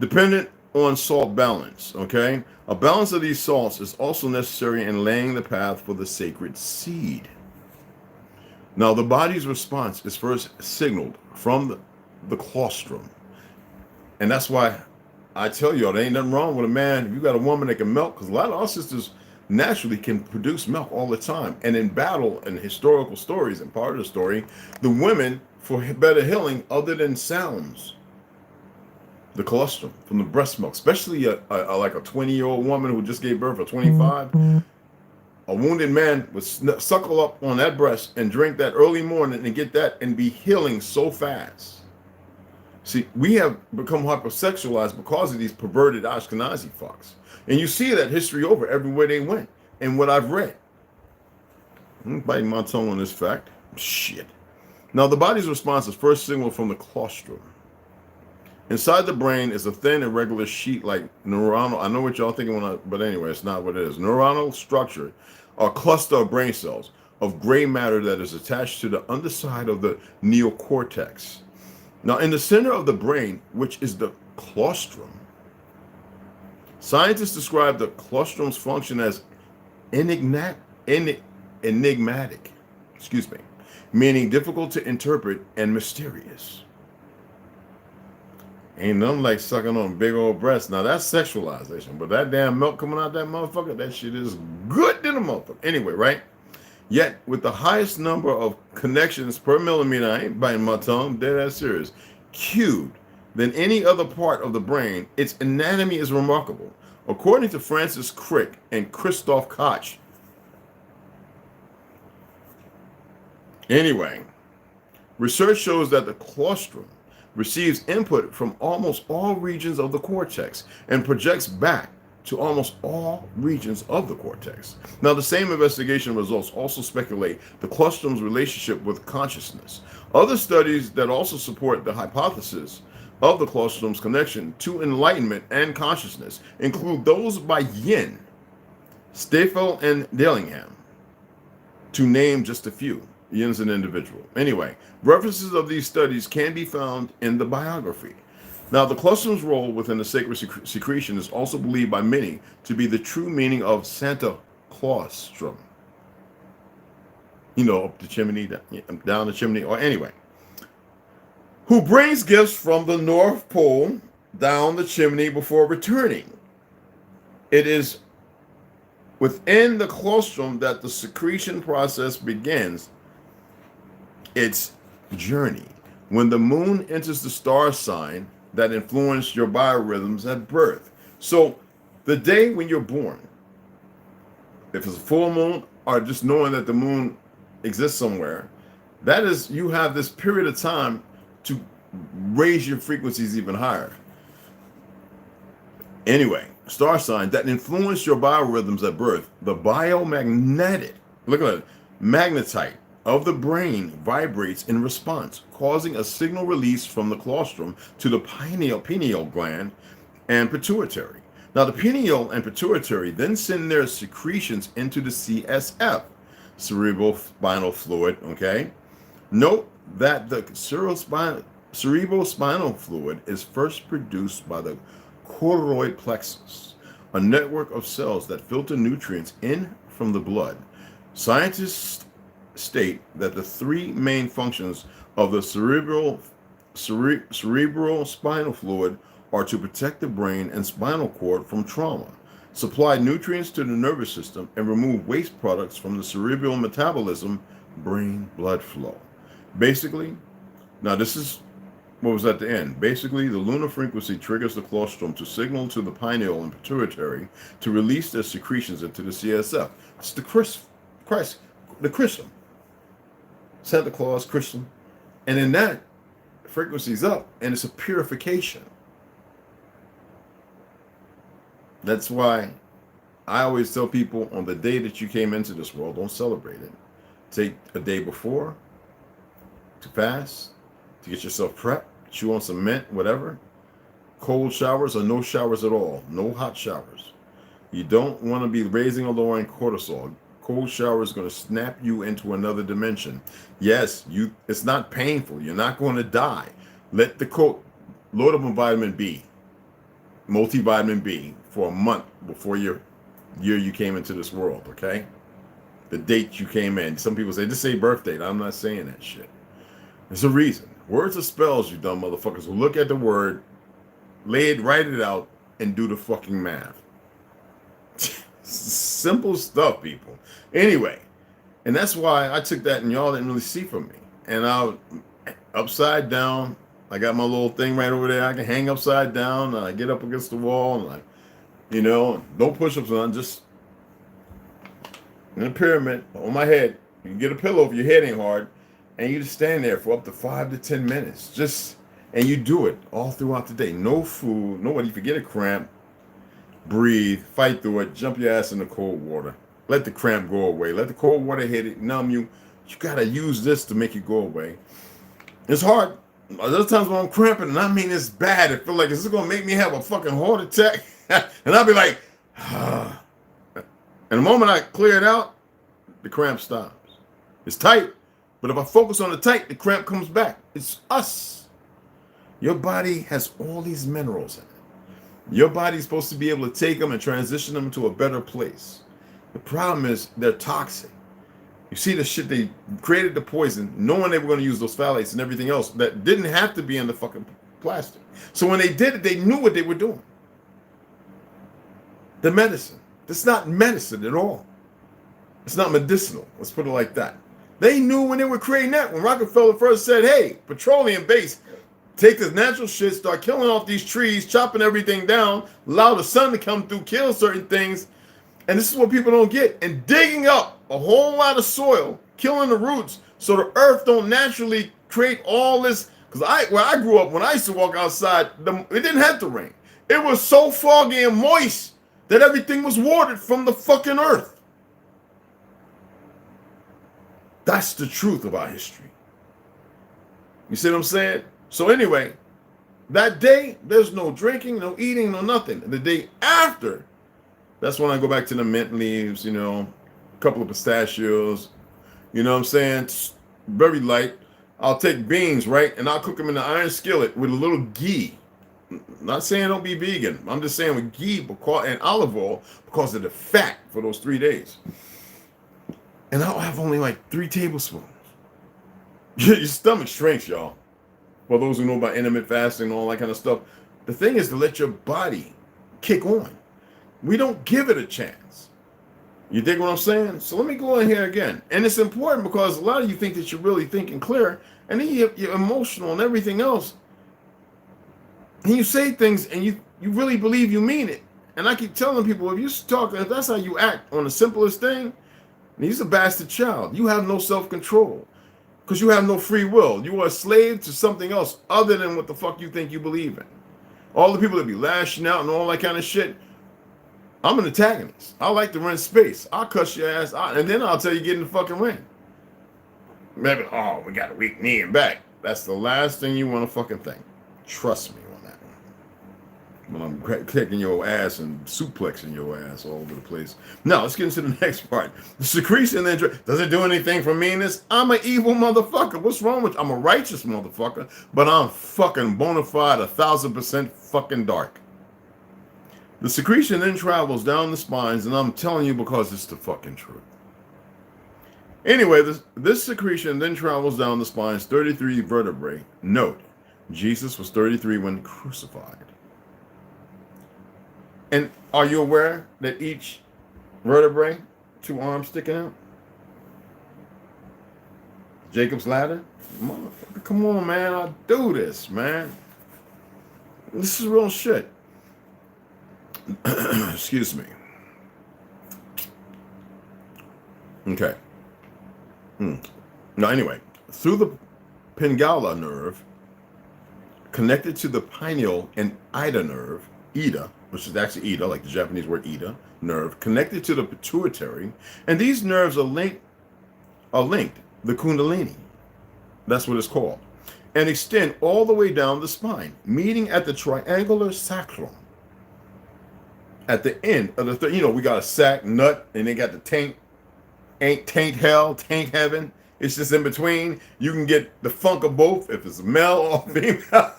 Dependent on salt balance, okay? A balance of these salts is also necessary in laying the path for the sacred seed. Now, the body's response is first signaled from the colostrum. And that's why I tell y'all, there ain't nothing wrong with a man. If you got a woman that can milk, because a lot of our sisters naturally can produce milk all the time. And in battle and historical stories, and part of the story, the women, for better healing, other than sounds, the colostrum from the breast milk, especially like a 20-year-old woman who just gave birth at 25, a wounded man would suckle up on that breast and drink that early morning and get that and be healing so fast. See, we have become hypersexualized because of these perverted Ashkenazi fucks. And you see that history over everywhere they went and what I've read. I'm biting my tongue on this fact. Shit. Now, the body's response is first signaled from the colostrum. Inside the brain is a thin, irregular sheet like neuronal. I know what y'all thinking but anyway, it's not what it is. Neuronal structure, a cluster of brain cells of gray matter that is attached to the underside of the neocortex. Now, in the center of the brain, which is the colostrum, scientists describe the colostrum's function as enigmatic, meaning difficult to interpret and mysterious. Ain't nothing like sucking on big old breasts. Now that's sexualization, but that damn milk coming out that motherfucker, that shit is good than a motherfucker. Anyway, right? Yet with the highest number of connections per millimeter, I ain't biting my tongue, dead ass serious, cubed than any other part of the brain, its anatomy is remarkable. According to Francis Crick and Christoph Koch. Anyway, research shows that the colostrum receives input from almost all regions of the cortex and projects back to almost all regions of the cortex. Now, the same investigation results also speculate the colostrum's relationship with consciousness. Other studies that also support the hypothesis of the colostrum's connection to enlightenment and consciousness include those by Yin, Steffel, and Dillingham, to name just a few. Yin's an individual. Anyway, references of these studies can be found in the biography. Now, the colostrum's role within the sacred secretion is also believed by many to be the true meaning of Santa Claustrum. You know, up the chimney, down the chimney, or anyway. Who brings gifts from the North Pole down the chimney before returning. It is within the colostrum that the secretion process begins its journey. When the moon enters the star sign that influence your biorhythms at birth. So the day when you're born, if it's a full moon or just knowing that the moon exists somewhere, that is, you have this period of time to raise your frequencies even higher. Anyway, star sign that influence your biorhythms at birth. The biomagnetic, look at it, magnetite of the brain vibrates in response, causing a signal release from the colostrum to the pineal gland and pituitary. Now, the pineal and pituitary then send their secretions into the CSF, cerebral spinal fluid, okay? Note that the cerebrospinal fluid is first produced by the choroid plexus, a network of cells that filter nutrients in from the blood. Scientists state that the three main functions of the cerebral spinal fluid are to protect the brain and spinal cord from trauma, supply nutrients to the nervous system, and remove waste products from the cerebral metabolism, brain blood flow. Basically, now this is what was at the end. Basically, the lunar frequency triggers the colostrum to signal to the pineal and pituitary to release their secretions into the CSF. It's the crystal. Santa Claus crystal. And then that frequency's up, and it's a purification. That's why I always tell people, on the day that you came into this world, don't celebrate it. Take a day before to fast, to get yourself prepped, chew on some mint, whatever. Cold showers or no showers at all. No hot showers. You don't want to be raising or lowering cortisol. Cold shower is going to snap you into another dimension. Yes, it's not painful. You're not going to die. Let the load up on vitamin B, multivitamin B, for a month before your year you came into this world, okay? The date you came in. Some people say, just say birth date. I'm not saying that shit. There's a reason. Words are spells, you dumb motherfuckers. Look at the word, write it out, and do the fucking math. Simple stuff, people. Anyway, and that's why I took that and y'all didn't really see from me. And I upside down. I got my little thing right over there. I can hang upside down. And I get up against the wall and no push-ups on, just in a pyramid on my head. You can get a pillow if your head ain't hard, and you just stand there for up to 5 to 10 minutes. And you do it all throughout the day. No food, nobody. If you get a cramp, breathe, fight through it, jump your ass in the cold water. Let the cramp go away. Let the cold water hit it, numb you. You gotta use this to make it go away. It's hard. There's times when I'm cramping, and I mean it's bad. I feel like, is this gonna make me have a fucking heart attack? And I'll be like, ah. And the moment I clear it out, the cramp stops. It's tight, but if I focus on the tight, the cramp comes back. It's us. Your body has all these minerals in it. Your body's supposed to be able to take them and transition them to a better place. The problem is they're toxic. You see the shit, they created the poison knowing they were going to use those phthalates and everything else that didn't have to be in the fucking plastic. So when they did it, they knew what they were doing. The medicine. It's not medicine at all. It's not medicinal. Let's put it like that. They knew when they were creating that. When Rockefeller first said, hey, petroleum based, take this natural shit, start killing off these trees, chopping everything down, allow the sun to come through, kill certain things. And this is what people don't get. And digging up a whole lot of soil, killing the roots, so the earth don't naturally create all this. Because where I grew up, when I used to walk outside, it didn't have to rain. It was so foggy and moist that everything was watered from the fucking earth. That's the truth of our history. You see what I'm saying? So anyway, that day, there's no drinking, no eating, no nothing. And the day after, that's when I go back to the mint leaves, a couple of pistachios, you know what I'm saying? It's very light. I'll take beans, right? And I'll cook them in the iron skillet with a little ghee. Not saying don't be vegan. I'm just saying with ghee and olive oil because of the fat for those 3 days. And I'll have only like 3 tablespoons. Your stomach shrinks, y'all. For those who know about intermittent fasting and all that kind of stuff. The thing is to let your body kick on. We don't give it a chance. You dig what I'm saying? So let me go in here again. And it's important because a lot of you think that you're really thinking clear, and then you're emotional and everything else. And you say things and you really believe you mean it. And I keep telling people, if that's how you act on the simplest thing, he's a bastard child. You have no self-control because you have no free will. You are a slave to something else other than what the fuck you think you believe in. All the people that be lashing out and all that kind of shit, I'm an antagonist. I like to run space. I'll cuss your ass out, and then I'll tell you get in the fucking ring. Maybe, oh, we got a weak knee and back. That's the last thing you want to fucking think. Trust me on that one. When I'm kicking your ass and suplexing your ass all over the place. Now, let's get into the next part. The secretion then, does it do anything for meanness? I'm an evil motherfucker. What's wrong with you? I'm a righteous motherfucker, but I'm fucking bona fide 1000% fucking dark. The secretion then travels down the spines, and I'm telling you because it's the fucking truth. Anyway, this secretion then travels down the spine's 33 vertebrae. Note, Jesus was 33 when crucified. And are you aware that each vertebrae, 2 arms sticking out? Jacob's ladder? Motherfucker, come on, man. I do this, man. This is real shit. Excuse me. Okay. Now, anyway, through the Pingala nerve, connected to the pineal and Ida nerve, Ida, which is actually Ida, like the Japanese word Ida, nerve, connected to the pituitary, and these nerves are linked, the Kundalini, that's what it's called, and extend all the way down the spine, meeting at the triangular sacrum. At the end of the, we got a sac, nut, and they got the taint, taint hell, taint heaven. It's just in between. You can get the funk of both if it's male or female.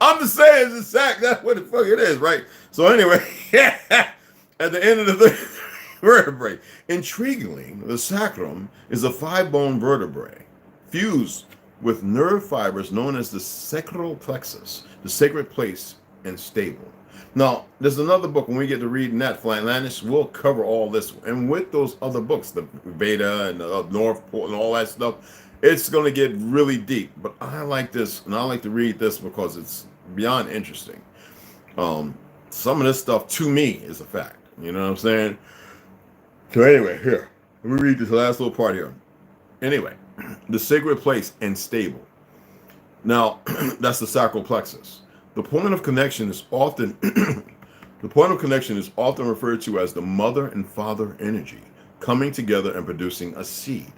I'm just saying it's a sack. That's what the fuck it is, right? So anyway, at the end of the vertebrae, intriguingly, the sacrum is a 5-bone vertebrae fused with nerve fibers known as the sacral plexus, the sacred place, and stable. Now, there's another book, when we get to reading that, Flatlandish, we'll cover all this. And with those other books, the Veda and the North Pole and all that stuff, it's going to get really deep. But I like this, and I like to read this because it's beyond interesting. Some of this stuff, to me, is a fact. You know what I'm saying? So anyway, here. Let me read this last little part here. Anyway, the sacred place and stable. Now, that's the sacral plexus. The point of connection is often referred to as the mother and father energy coming together and producing a seed,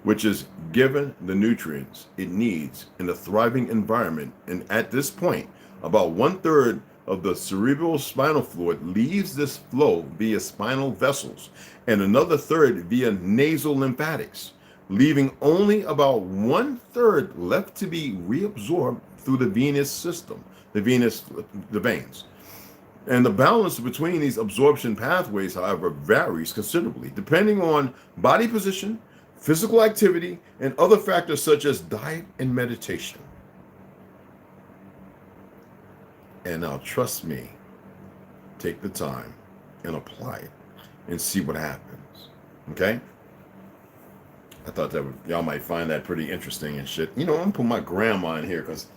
which is given the nutrients it needs in a thriving environment. And at this point, about 1/3 of the cerebral spinal fluid leaves this flow via spinal vessels, and another 1/3 via nasal lymphatics, leaving only about 1/3 left to be reabsorbed through the venous system, the veins. And the balance between these absorption pathways, however, varies considerably, depending on body position, physical activity, and other factors such as diet and meditation. And now, trust me, take the time and apply it and see what happens. Okay? I thought that y'all might find that pretty interesting and shit. I'm gonna put my grandma in here because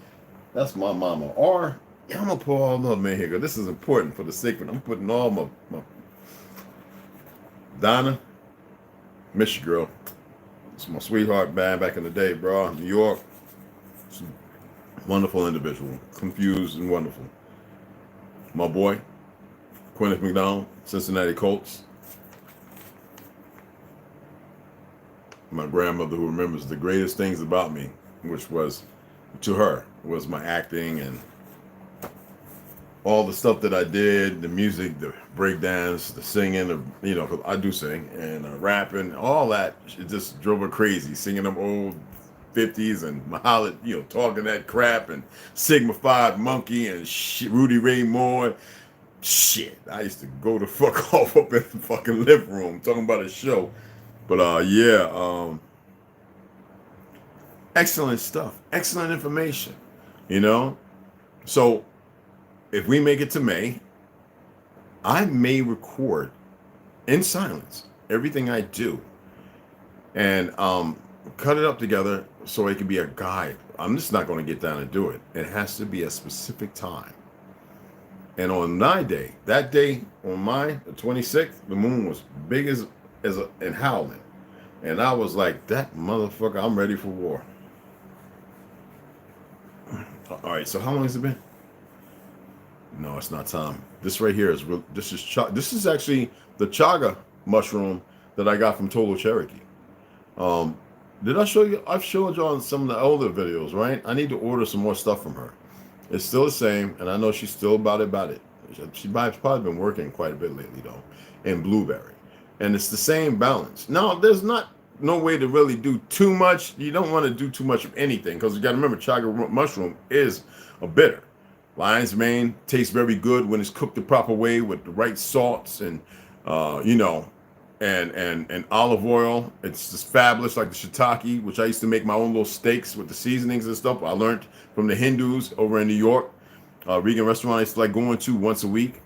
that's my mama. Or I'm gonna put all of them in here because this is important for the sacred. I'm putting all my Donna, miss you, girl. It's my sweetheart band back in the day, bro. New York. Wonderful individual, confused and wonderful. My boy, Quentin McDonald, Cincinnati Colts. My grandmother, who remembers the greatest things about me, which was, to her, was my acting and all the stuff that I did, the music, the breakdance, the singing, because I do sing, and rapping, all that. It just drove her crazy, singing them old 50s and Mahalit, talking that crap, and Sigma 5 Monkey and shit, Rudy Ray Moore. Shit, I used to go the fuck off up in the fucking living room talking about a show. But excellent stuff, excellent information, So if we make it to May, I may record in silence everything I do and cut it up together so it can be a guide. I'm just not going to get down and do it. It has to be a specific time. And on that day, on the 26th, the moon was big and howling. And I was like, that motherfucker, I'm ready for war. All right, so how long has it been? No, it's not time. This right here is real. This is actually the chaga mushroom that I got from Total Cherokee. Did I show you? I've showed you on some of the older videos, right? I need to order some more stuff from her. It's still the same, and I know she's still about it. She's probably been working quite a bit lately, though, in blueberry. And it's the same balance. Now, there's no way to really do too much. You don't want to do too much of anything, because you got to remember, chaga mushroom is a bitter. Lion's mane tastes very good when it's cooked the proper way with the right salts and, you know, and olive oil. It's just fabulous, like the shiitake, which I used to make my own little steaks with the seasonings and stuff. I learned from the Hindus over in New York. Vegan restaurant I used to like going to once a week.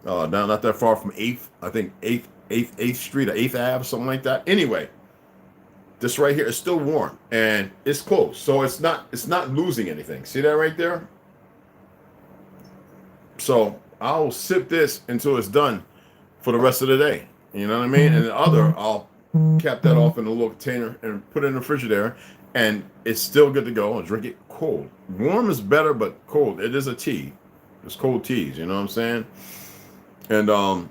Down not that far from 8th, I think 8th Street or 8th Ave, something like that. Anyway, this right here is still warm and it's close, so it's not losing anything. See that right there? So I'll sip this until it's done for the rest of the day. You know what I mean? And the other, I'll cap that off in a little container and put it in the refrigerator, and it's still good to go. I'll drink it cold. Warm is better, but cold. It is a tea. It's cold teas, you know what I'm saying? And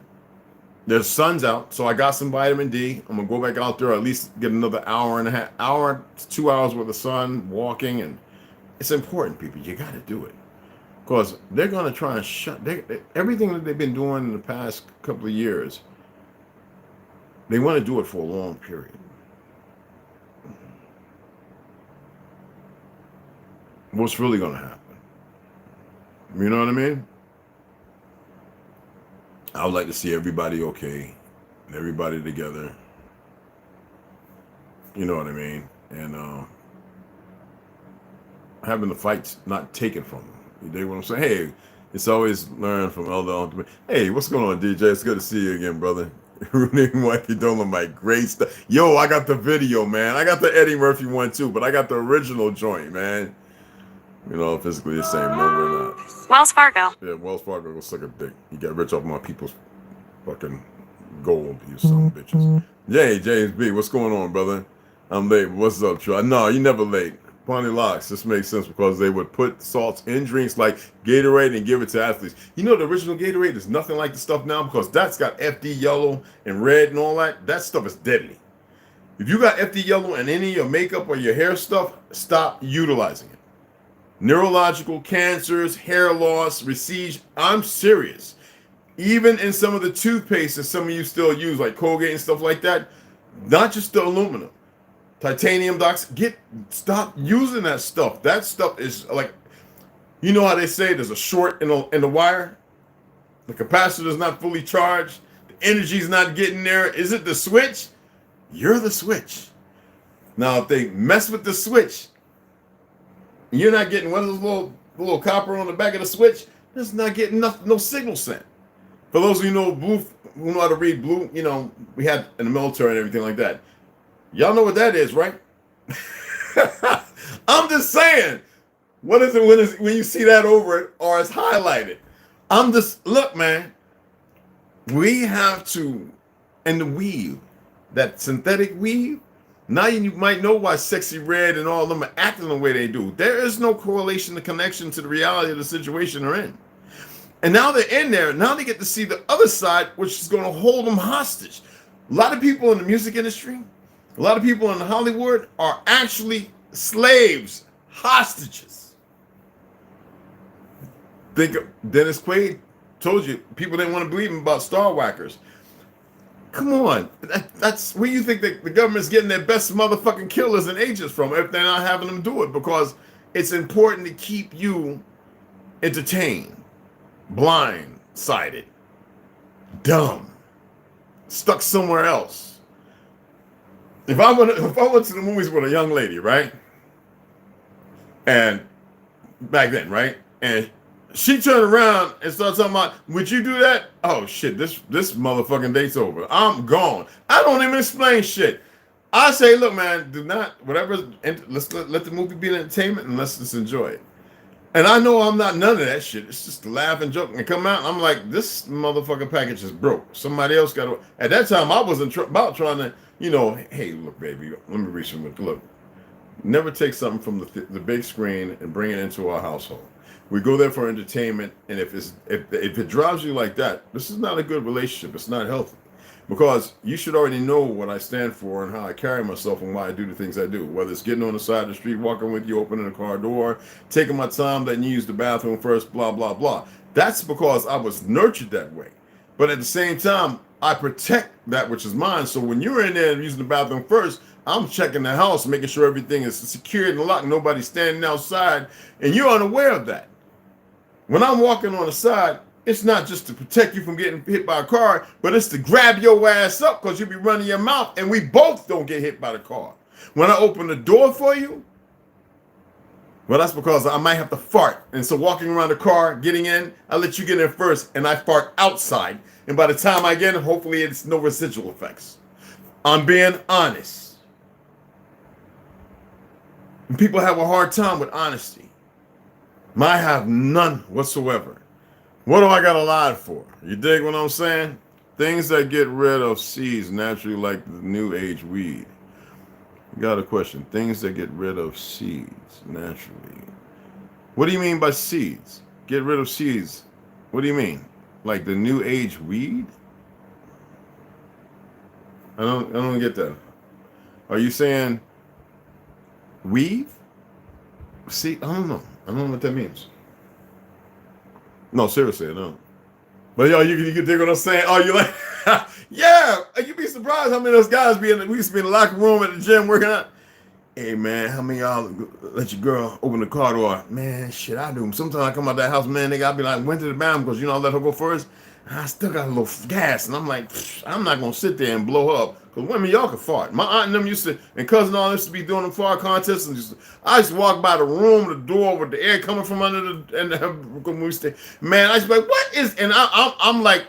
the sun's out, so I got some vitamin D. I'm gonna go back out there, at least get another hour to 2 hours with the sun, walking, and it's important, people. You got to do it, because they're gonna try and shut everything that they've been doing in the past couple of years. They want to do it for a long period. What's really gonna happen? You know what I mean? I would like to see everybody okay, everybody together. You know what I mean? And having the fights not taken from them. You dig what I'm saying? Hey, it's always learn from elder. Hey, what's going on, DJ? It's good to see you again, brother. Ruining Wifey Dolomite, great stuff. Yo, I got the video, man. I got the Eddie Murphy one too, but I got the original joint, man. You know, physically the same. No, we're not. Wells Fargo. Yeah, Wells Fargo will suck a dick. You get rich off my people's fucking gold, you some bitches. Yay, James B, what's going on, brother? I'm late. What's up, Troy? No, you never late. Pawnee Locks. This makes sense because they would put salts in drinks like Gatorade and give it to athletes. You know, the original Gatorade is nothing like the stuff now, because that's got FD yellow and red and all that. That stuff is deadly. If you got FD yellow in any of your makeup or your hair stuff, stop utilizing it. Neurological cancers, hair loss, recede. I'm serious. Even in some of the toothpaste that some of you still use, like Colgate and stuff like that, not just the aluminum. Titanium docs, stop using that stuff. That stuff is like, you know how they say there's a short in the wire? The capacitor is not fully charged. The energy's not getting there. Is it the switch? You're the switch. Now, if they mess with the switch, you're not getting one of those little copper on the back of the switch, it's not getting no signal sent. For those of you who know how to read blue, you know, we had in the military and everything like that. Y'all know what that is, right? I'm just saying. What is it when you see that over it or it's highlighted? Look, man. We have to, and the weave, that synthetic weave. Now you might know why Sexy Red and all of them are acting the way they do. There is no correlation, the connection to the reality of the situation they're in. And now they're in there. Now they get to see the other side, which is going to hold them hostage. A lot of people in the music industry, a lot of people in Hollywood are actually slaves, hostages. Think Dennis Quaid told you people didn't want to believe him about Star Whackers. Come on, that's where you think that the government's getting their best motherfucking killers and agents from if they're not having them do it, because it's important to keep you entertained, blindsided, dumb, stuck somewhere else. If I went to the movies with a young lady, right, and back then, right, and she turned around and started talking about, would you do that? Oh shit, this motherfucking date's over. I'm gone. I don't even explain shit. I say, look, man, do not, whatever, let's let the movie be an entertainment and let's just enjoy it. And I know I'm not none of that shit. It's just a laugh and joke and come out and I'm like, this motherfucking package is broke. Somebody else got to, at that time I wasn't about trying to, you know, hey, look, baby, let me reach in with, look, never take something from the big screen and bring it into our household. We go there for entertainment, and if it drives you like that, this is not a good relationship. It's not healthy, because you should already know what I stand for and how I carry myself and why I do the things I do. Whether it's getting on the side of the street, walking with you, opening the car door, taking my time, letting you use the bathroom first, blah blah blah. That's because I was nurtured that way. But at the same time, I protect that which is mine. So when you're in there using the bathroom first, I'm checking the house, making sure everything is secured and locked, nobody's standing outside, and you're unaware of that. When I'm walking on the side, it's not just to protect you from getting hit by a car, but it's to grab your ass up because you'll be running your mouth, and we both don't get hit by the car. When I open the door for you, well, that's because I might have to fart. And so walking around the car, getting in, I let you get in first, and I fart outside. And by the time I get in, hopefully it's no residual effects. I'm being honest. And people have a hard time with honesty. I have none whatsoever. What do I got to lie for? You dig what I'm saying? Things that get rid of seeds naturally, like the new age weed. You got a question. Things that get rid of seeds naturally. What do you mean by seeds? Get rid of seeds. What do you mean? Like the new age weed? I don't get that. Are you saying weave? See, I don't know. I don't know what that means. No, seriously, I don't. But yo, you can dig what I'm saying? Oh, you like, yeah, you'd be surprised how many of those guys we used to be in the locker room at the gym working out. Hey man, how many of y'all let your girl open the car door? Man, shit, I do. Sometimes I come out that house, man, nigga, I be like, went to the bathroom because, I let her go first. I still got a little gas, and I'm like, I'm not gonna sit there and blow up. Because women, y'all can fart. My aunt and them used to, and cousin all used to be doing them fart contests, and I used to walk by the room, the door with the air coming from under when we stay. Man, I used to be like, what is? And I'm like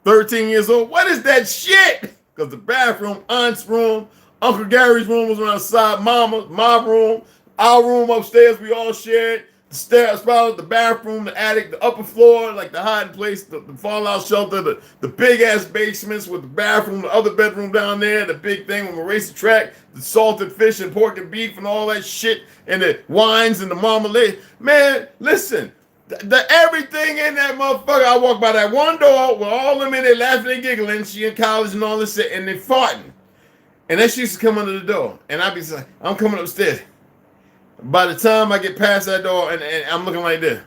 13 years old. What is that shit? Because the bathroom, aunt's room, Uncle Gary's room was on the side, my room, our room upstairs, we all shared. The stairs, the bathroom, the attic, the upper floor, like the hiding place, the fallout shelter, the big ass basements with the bathroom, the other bedroom down there, the big thing with the racetrack, the salted fish and pork and beef and all that shit, and the wines and the marmalade. Man, listen, the everything in that motherfucker. I walk by that one door with all them in there laughing and giggling. She in college and all this shit, and they farting. And then she used to come under the door, and I'd be like, I'm coming upstairs. By the time I get past that door, and I'm looking like this.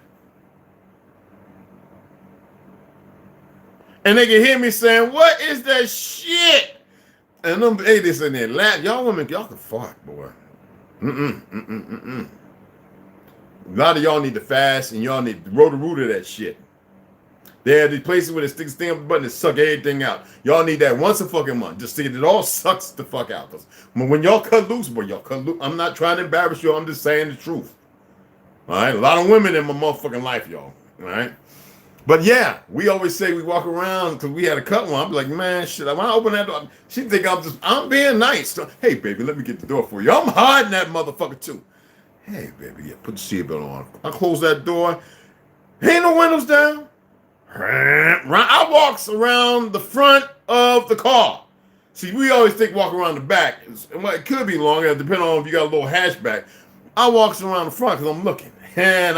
And they can hear me saying, what is that shit? And them ladies in there laugh. Y'all women, y'all can fart, boy. A lot of y'all need to fast, and y'all need to roll the root of that shit. They have these places where they stick the button and suck everything out. Y'all need that once a fucking month. Just to get it all sucks the fuck out. Because when y'all cut loose, boy, y'all cut loose. I'm not trying to embarrass you. I'm just saying the truth. All right? A lot of women in my motherfucking life, y'all. All right? But yeah, we always say we walk around because we had a cut one. I'm like, man, shit, when I open that door, she think I'm being nice. So, hey, baby, let me get the door for you. I'm hiding that motherfucker too. Hey, baby, yeah, put the seatbelt on. I close that door. Ain't no windows down. I walks around the front of the car. See, we always think walk around the back. It could be longer, depending on if you got a little hatchback. I walks around the front because I'm looking. And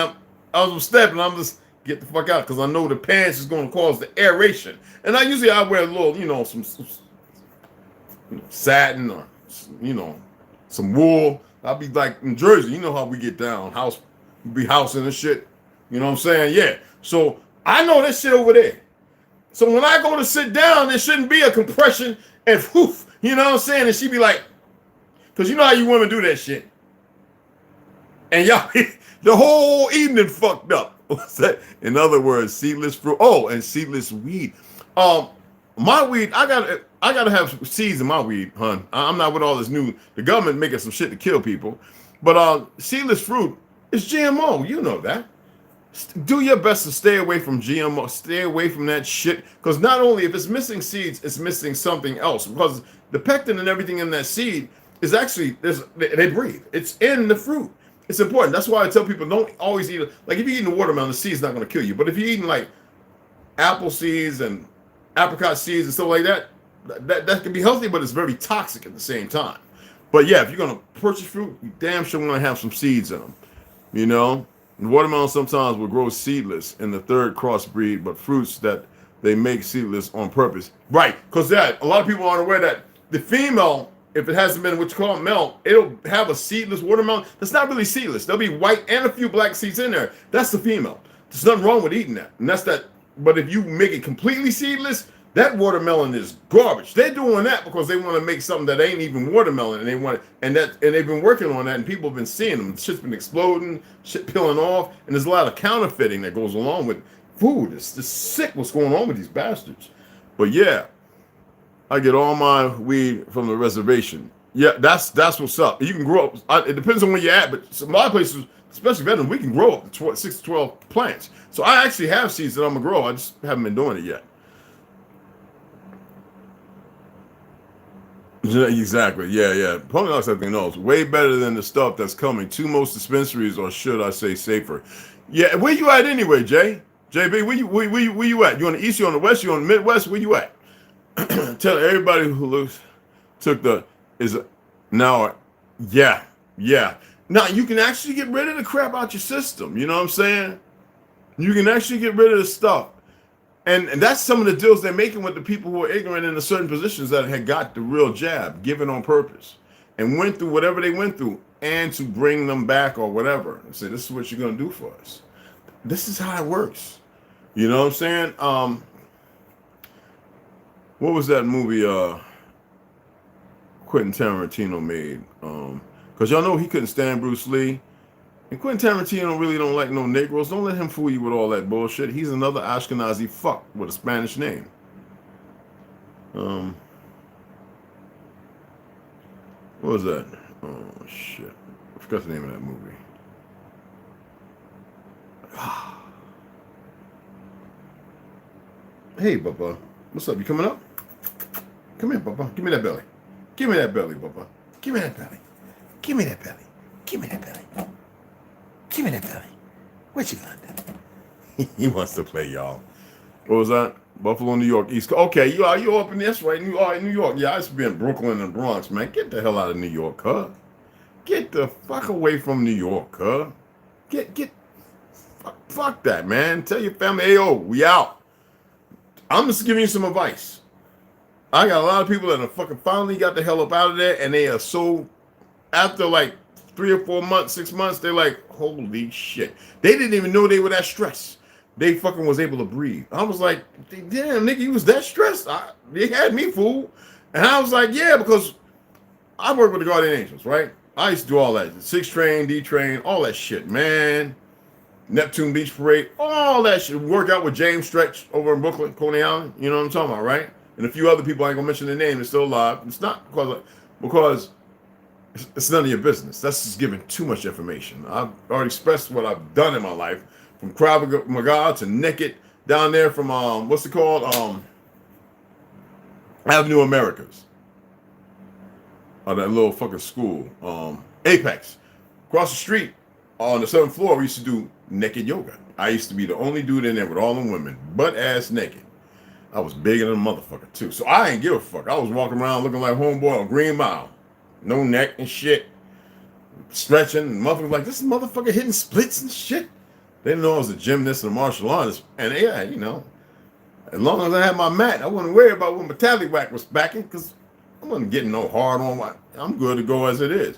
I was stepping. I'm just get the fuck out because I know the pants is going to cause the aeration. And I wear a little, some satin or, some wool. I'll be like in Jersey. You know how we get down. Be housing and shit. You know what I'm saying? Yeah. So I know this shit over there. So when I go to sit down, there shouldn't be a compression and whoof. You know what I'm saying? And she be like, because you know how you women do that shit. And y'all, the whole evening fucked up. What's that? In other words, seedless fruit. Oh, and seedless weed. My weed, I gotta have seeds in my weed, hun. I'm not with all this new, the government making some shit to kill people. But seedless fruit is GMO. You know that. Do your best to stay away from GMO, stay away from that shit. Because not only if it's missing seeds, it's missing something else. Because the pectin and everything in that seed is actually, they breathe. It's in the fruit. It's important. That's why I tell people don't always eat, like if you're eating the watermelon, the seed's not going to kill you. But if you're eating like apple seeds and apricot seeds and stuff like that, that can be healthy, but it's very toxic at the same time. But yeah, if you're going to purchase fruit, you damn sure want to have some seeds in them. Watermelon sometimes will grow seedless in the third crossbreed, but fruits that they make seedless on purpose. Right, because that a lot of people aren't aware that the female, if it hasn't been what you call male, it'll have a seedless watermelon. That's not really seedless. There'll be white and a few black seeds in there. That's the female. There's nothing wrong with eating that. And that's that. But if you make it completely seedless, that watermelon is garbage. They're doing that because they want to make something that ain't even watermelon, and they want it, and they've been working on that, and people have been seeing them. Shit's been exploding, shit peeling off, and there's a lot of counterfeiting that goes along with food. It's just sick what's going on with these bastards. But yeah, I get all my weed from the reservation. Yeah, that's what's up. You can grow up. It depends on where you're at, but a lot of places, especially Venom, we can grow up to 6 to 12 plants. So I actually have seeds that I'm gonna grow. I just haven't been doing it yet. Exactly. Yeah. Polyox, I think, knows way better than the stuff that's coming to most dispensaries, or should I say safer? Yeah. Where you at anyway, Jay? JB, where you at? You on the east? You on the west? You on the Midwest? Where you at? Tell everybody who took the now. Yeah. Now you can actually get rid of the crap out your system. You know what I'm saying? You can actually get rid of the stuff. And that's some of the deals they're making with the people who are ignorant in the certain positions that had got the real jab given on purpose and went through whatever they went through, and to bring them back or whatever and say, this is what you're going to do for us. This is how it works. You know what I'm saying? What was that movie Quentin Tarantino made? Because y'all know he couldn't stand Bruce Lee. And Quentin Tarantino really don't like no Negroes. Don't let him fool you with all that bullshit. He's another Ashkenazi fuck with a Spanish name. What was that? Oh, shit. I forgot the name of that movie. Hey, Bubba. What's up? You coming up? Come here, Bubba. Give me that belly. Give me that belly, Bubba. Give me that belly. Give me that belly. Give me that belly. Give me that belly. What you gonna do? He wants to play, y'all. What was that? Buffalo, New York, East Coast. Okay, you up in this, right? You are in New York. Yeah, I used to be in Brooklyn and Bronx, man. Get the hell out of New York, huh? Get the fuck away from New York, huh? Fuck that, man. Tell your family, hey, we out. I'm just giving you some advice. I got a lot of people that have fucking finally got the hell up out of there, and they are so, after like 3 or 4 months, 6 months, they're like, holy shit. They didn't even know they were that stressed. They fucking was able to breathe. I was like, damn, nigga, you was that stressed? They had me fooled. And I was like, yeah, because I work with the Guardian Angels, right? I used to do all that. 6 train, D train, all that shit, man. Neptune Beach Parade, all that shit. Work out with James Stretch over in Brooklyn, Coney Island. You know what I'm talking about, right? And a few other people, I ain't gonna mention their name, they're still alive. It's not because it's none of your business. That's just giving too much information. I've already expressed what I've done in my life, from Krav Maga to naked down there from what's it called? Avenue Americas. That little fucking school. Apex. Across the street on the 7th floor, we used to do naked yoga. I used to be the only dude in there with all them women, butt ass naked. I was bigger than a motherfucker too. So I ain't give a fuck. I was walking around looking like homeboy on Green Mile. No neck and shit. Stretching. And motherfuckers like, this motherfucker hitting splits and shit. They didn't know I was a gymnast and a martial artist. And yeah, you know, as long as I had my mat, I wasn't worried about what metallic whack was backing, because I wasn't getting no hard on my, I'm good to go as it is.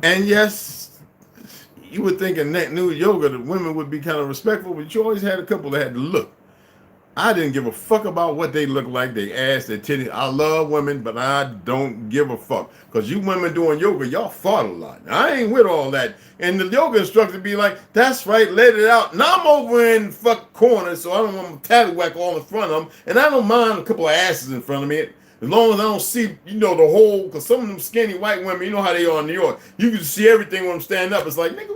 And yes, you would think in that new yoga that women would be kind of respectful, but you always had a couple that had to look. I didn't give a fuck about what they look like, their ass, their titties. I love women, but I don't give a fuck. Because you women doing yoga, y'all fought a lot. I ain't with all that. And the yoga instructor be like, that's right, let it out. Now I'm over in fuck corner, so I don't want to tattywhack all in front of them. And I don't mind a couple of asses in front of me. As long as I don't see, you know, the whole, because some of them skinny white women, you know how they are in New York. You can see everything when I'm standing up. It's like, nigga,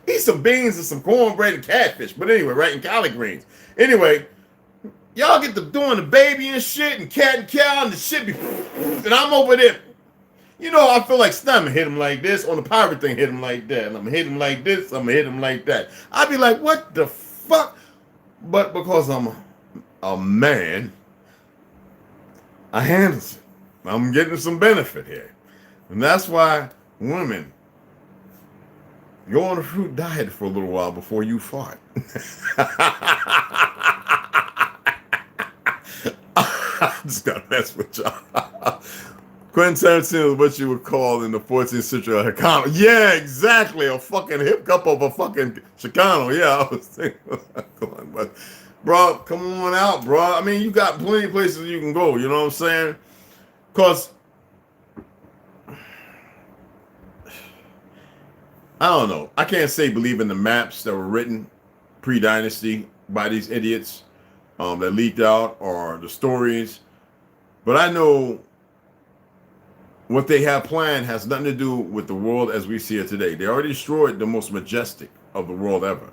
eat some beans and some cornbread and catfish. But anyway, right, and collard greens. Anyway, y'all get to doing the baby and shit and cat and cow and the shit be, and I'm over there. You know, I feel like Stammer hit him like this, on the pirate thing hit him like that, and I'm gonna hit him like this, I'm gonna hit him like that. I'd be like, what the fuck? But because I'm a man, I handle it. I'm getting some benefit here. And that's why women Go on a fruit diet for a little while before you fart. I just got to mess with y'all. Quentin Tarantino is what you would call in the 14th century a Chicano. Yeah, exactly. A fucking hip cup of a fucking Chicano. Yeah, I was thinking. But, bro, come on out, bro. I mean, you got plenty of places you can go. You know what I'm saying? Because I don't know. I can't say believe in the maps that were written pre-dynasty by these idiots that leaked out, or the stories. But I know what they have planned has nothing to do with the world as we see it today. They already destroyed the most majestic of the world ever.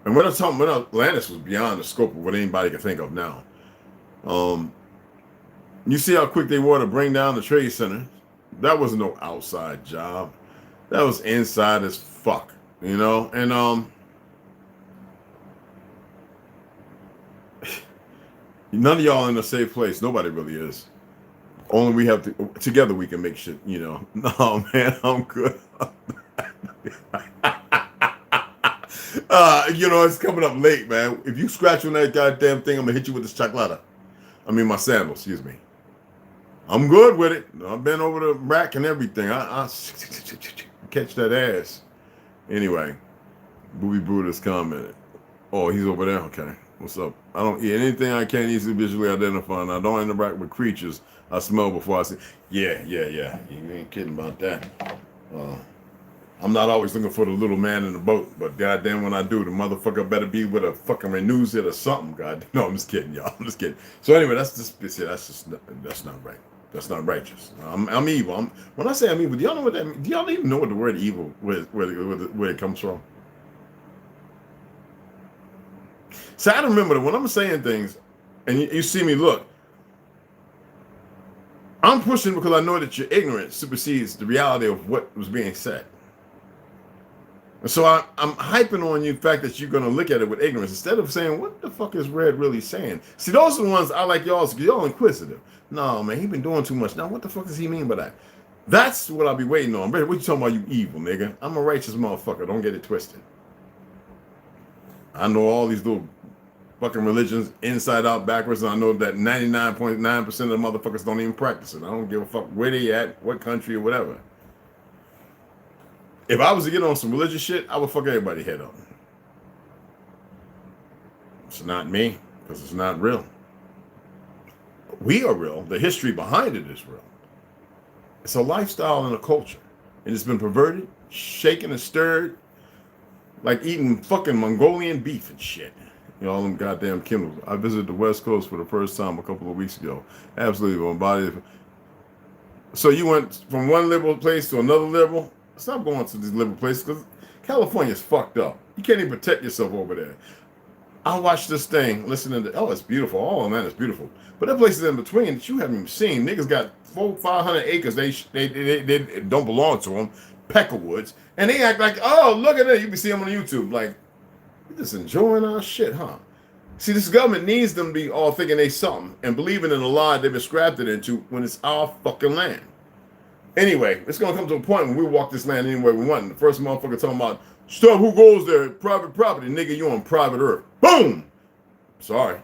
And we're not talking about Atlantis was beyond the scope of what anybody can think of now. You see how quick they were to bring down the Trade Center. That was no outside job. That was inside as fuck, you know? And none of y'all in a safe place. Nobody really is. Only we have to, together we can make shit, you know. No, man, I'm good. You know, it's coming up late, man. If you scratch on that goddamn thing, I'm gonna hit you with this chocolate. I mean, my sandal, excuse me. I'm good with it. I've been over the rack and everything. I catch that ass. Anyway, Booby Brutus commented. Oh, he's over there? Okay. What's up? I don't eat anything I can't easily visually identify, and I don't interact with creatures I smell before I see. Yeah. You ain't kidding about that. I'm not always looking for the little man in the boat, but goddamn when I do, the motherfucker better be with a fucking renews it or something. God, no, I'm just kidding, y'all. I'm just kidding. So anyway, that's not right. That's not righteous. I'm evil. When I say I'm evil, do y'all know what that means? Do y'all even know what the word evil, where it comes from? So I remember that when I'm saying things, and you see me look, I'm pushing because I know that your ignorance supersedes the reality of what was being said. And so I'm hyping on you the fact that you're going to look at it with ignorance instead of saying, what the fuck is Red really saying? See, those are the ones I like y'all, because y'all inquisitive. No, man, he been doing too much. Now, what the fuck does he mean by that? That's what I'll be waiting on. What you talking about, you evil, nigga? I'm a righteous motherfucker. Don't get it twisted. I know all these little fucking religions inside out, backwards, and I know that 99.9% of the motherfuckers don't even practice it. I don't give a fuck where they at, what country or whatever. If I was to get on some religious shit, I would fuck everybody's head up. It's not me, because it's not real. We are real. The history behind it is real. It's a lifestyle and a culture. And it's been perverted, shaken and stirred, like eating fucking Mongolian beef and shit. You know, all them goddamn Kindles. I visited the West Coast for the first time a couple of weeks ago. Absolutely on body. So you went from one liberal place to another liberal? Stop going to these liberal places, because California's fucked up. You can't even protect yourself over there. I watched this thing, listening to, oh, it's beautiful. Oh, man, it's beautiful. But there are places in between that you haven't even seen. Niggas got 400-500 acres. They don't belong to them. Peckerwoods. And they act like, oh, look at that. You can see them on YouTube. Like, you're just enjoying our shit, huh? See, this government needs them to be all thinking they something and believing in a lie they've been scrapped into when it's our fucking land. Anyway, it's going to come to a point when we walk this land anywhere we want. And the first motherfucker talking about, stuff, who goes there? Private property. Nigga, you on private earth. Boom! Sorry.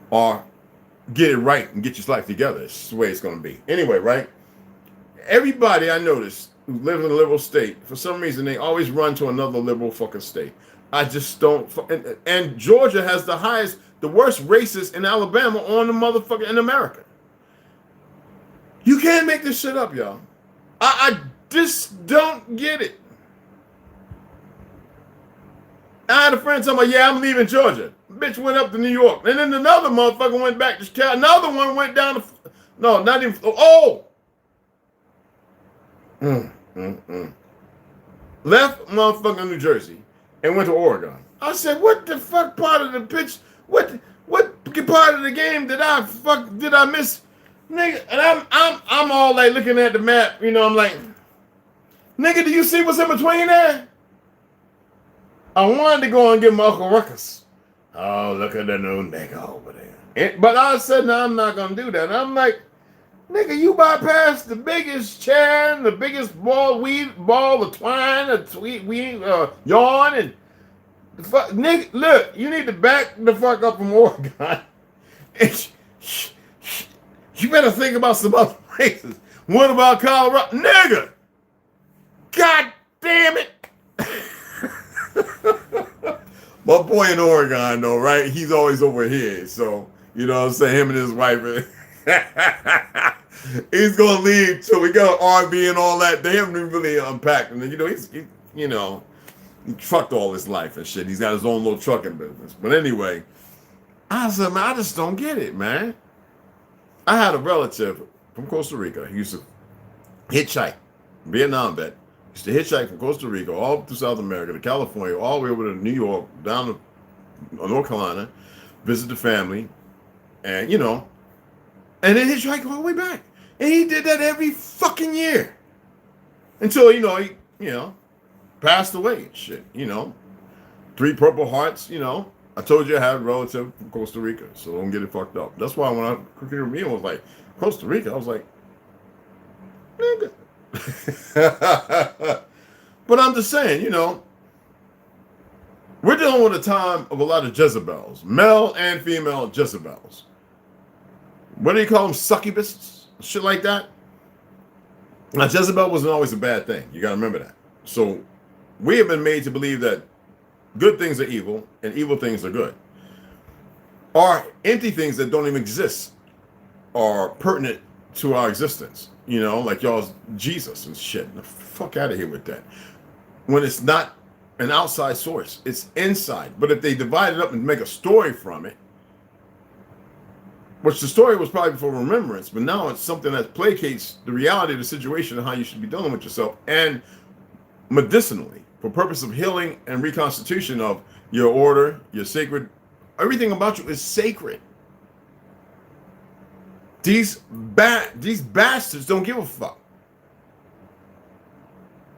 Or get it right and get your life together. It's the way it's going to be. Anyway, right? Everybody I notice who lives in a liberal state, for some reason, they always run to another liberal fucking state. I just don't. And Georgia has the worst racists in Alabama on the motherfucker in America. You can't make this shit up, y'all. I just don't get it. I had a friend tell me, yeah, I'm leaving Georgia. Bitch went up to New York. And then another motherfucker went back to Chicago. Another one went down to, no, not even, oh. Left motherfucking New Jersey and went to Oregon. I said, what the fuck part of the pitch, what part of the game did I miss? Nigga, and I'm all like looking at the map, you know, I'm like, nigga, do you see what's in between there? I wanted to go and get my Uncle Ruckus. Oh, look at the new nigga over there. But I said, no, I'm not going to do that. And I'm like, Nigga, you bypassed the biggest chair and the biggest ball of twine, yarn, and the fuck, nigga. Look, you need to back the fuck up from Oregon. And you better think about some other places. What about Colorado, nigga? God damn it! My boy in Oregon, though, right? He's always over here, so you know what I'm saying. Him and his wife. He's gonna leave till we got RV and all that. They haven't really unpacked, and you know he trucked all his life and shit. He's got his own little trucking business. But anyway, I said, man, I just don't get it, man. I had a relative from Costa Rica. He used to hitchhike, Vietnam vet. Used to hitchhike from Costa Rica all through South America to California, all the way over to New York, down to North Carolina, visit the family, and you know, and then hitchhike all the way back. And he did that every fucking year until he passed away. Shit, 3 Purple Hearts. I told you I had a relative from Costa Rica, so don't get it fucked up. That's why when I heard me, I was like, Costa Rica. I was like, nigga. But I'm just saying, we're dealing with a time of a lot of Jezebels, male and female Jezebels. What do you call them? Succubuses? Shit like that. Now, Jezebel wasn't always a bad thing. You got to remember that. So we have been made to believe that good things are evil and evil things are good. Or empty things that don't even exist are pertinent to our existence. Like y'all's Jesus and shit. The fuck out of here with that. When it's not an outside source, it's inside. But if they divide it up and make a story from it, which the story was probably for remembrance, but now it's something that placates the reality of the situation and how you should be dealing with yourself, and medicinally, for purpose of healing and reconstitution of your order, your sacred, everything about you is sacred. These bastards don't give a fuck.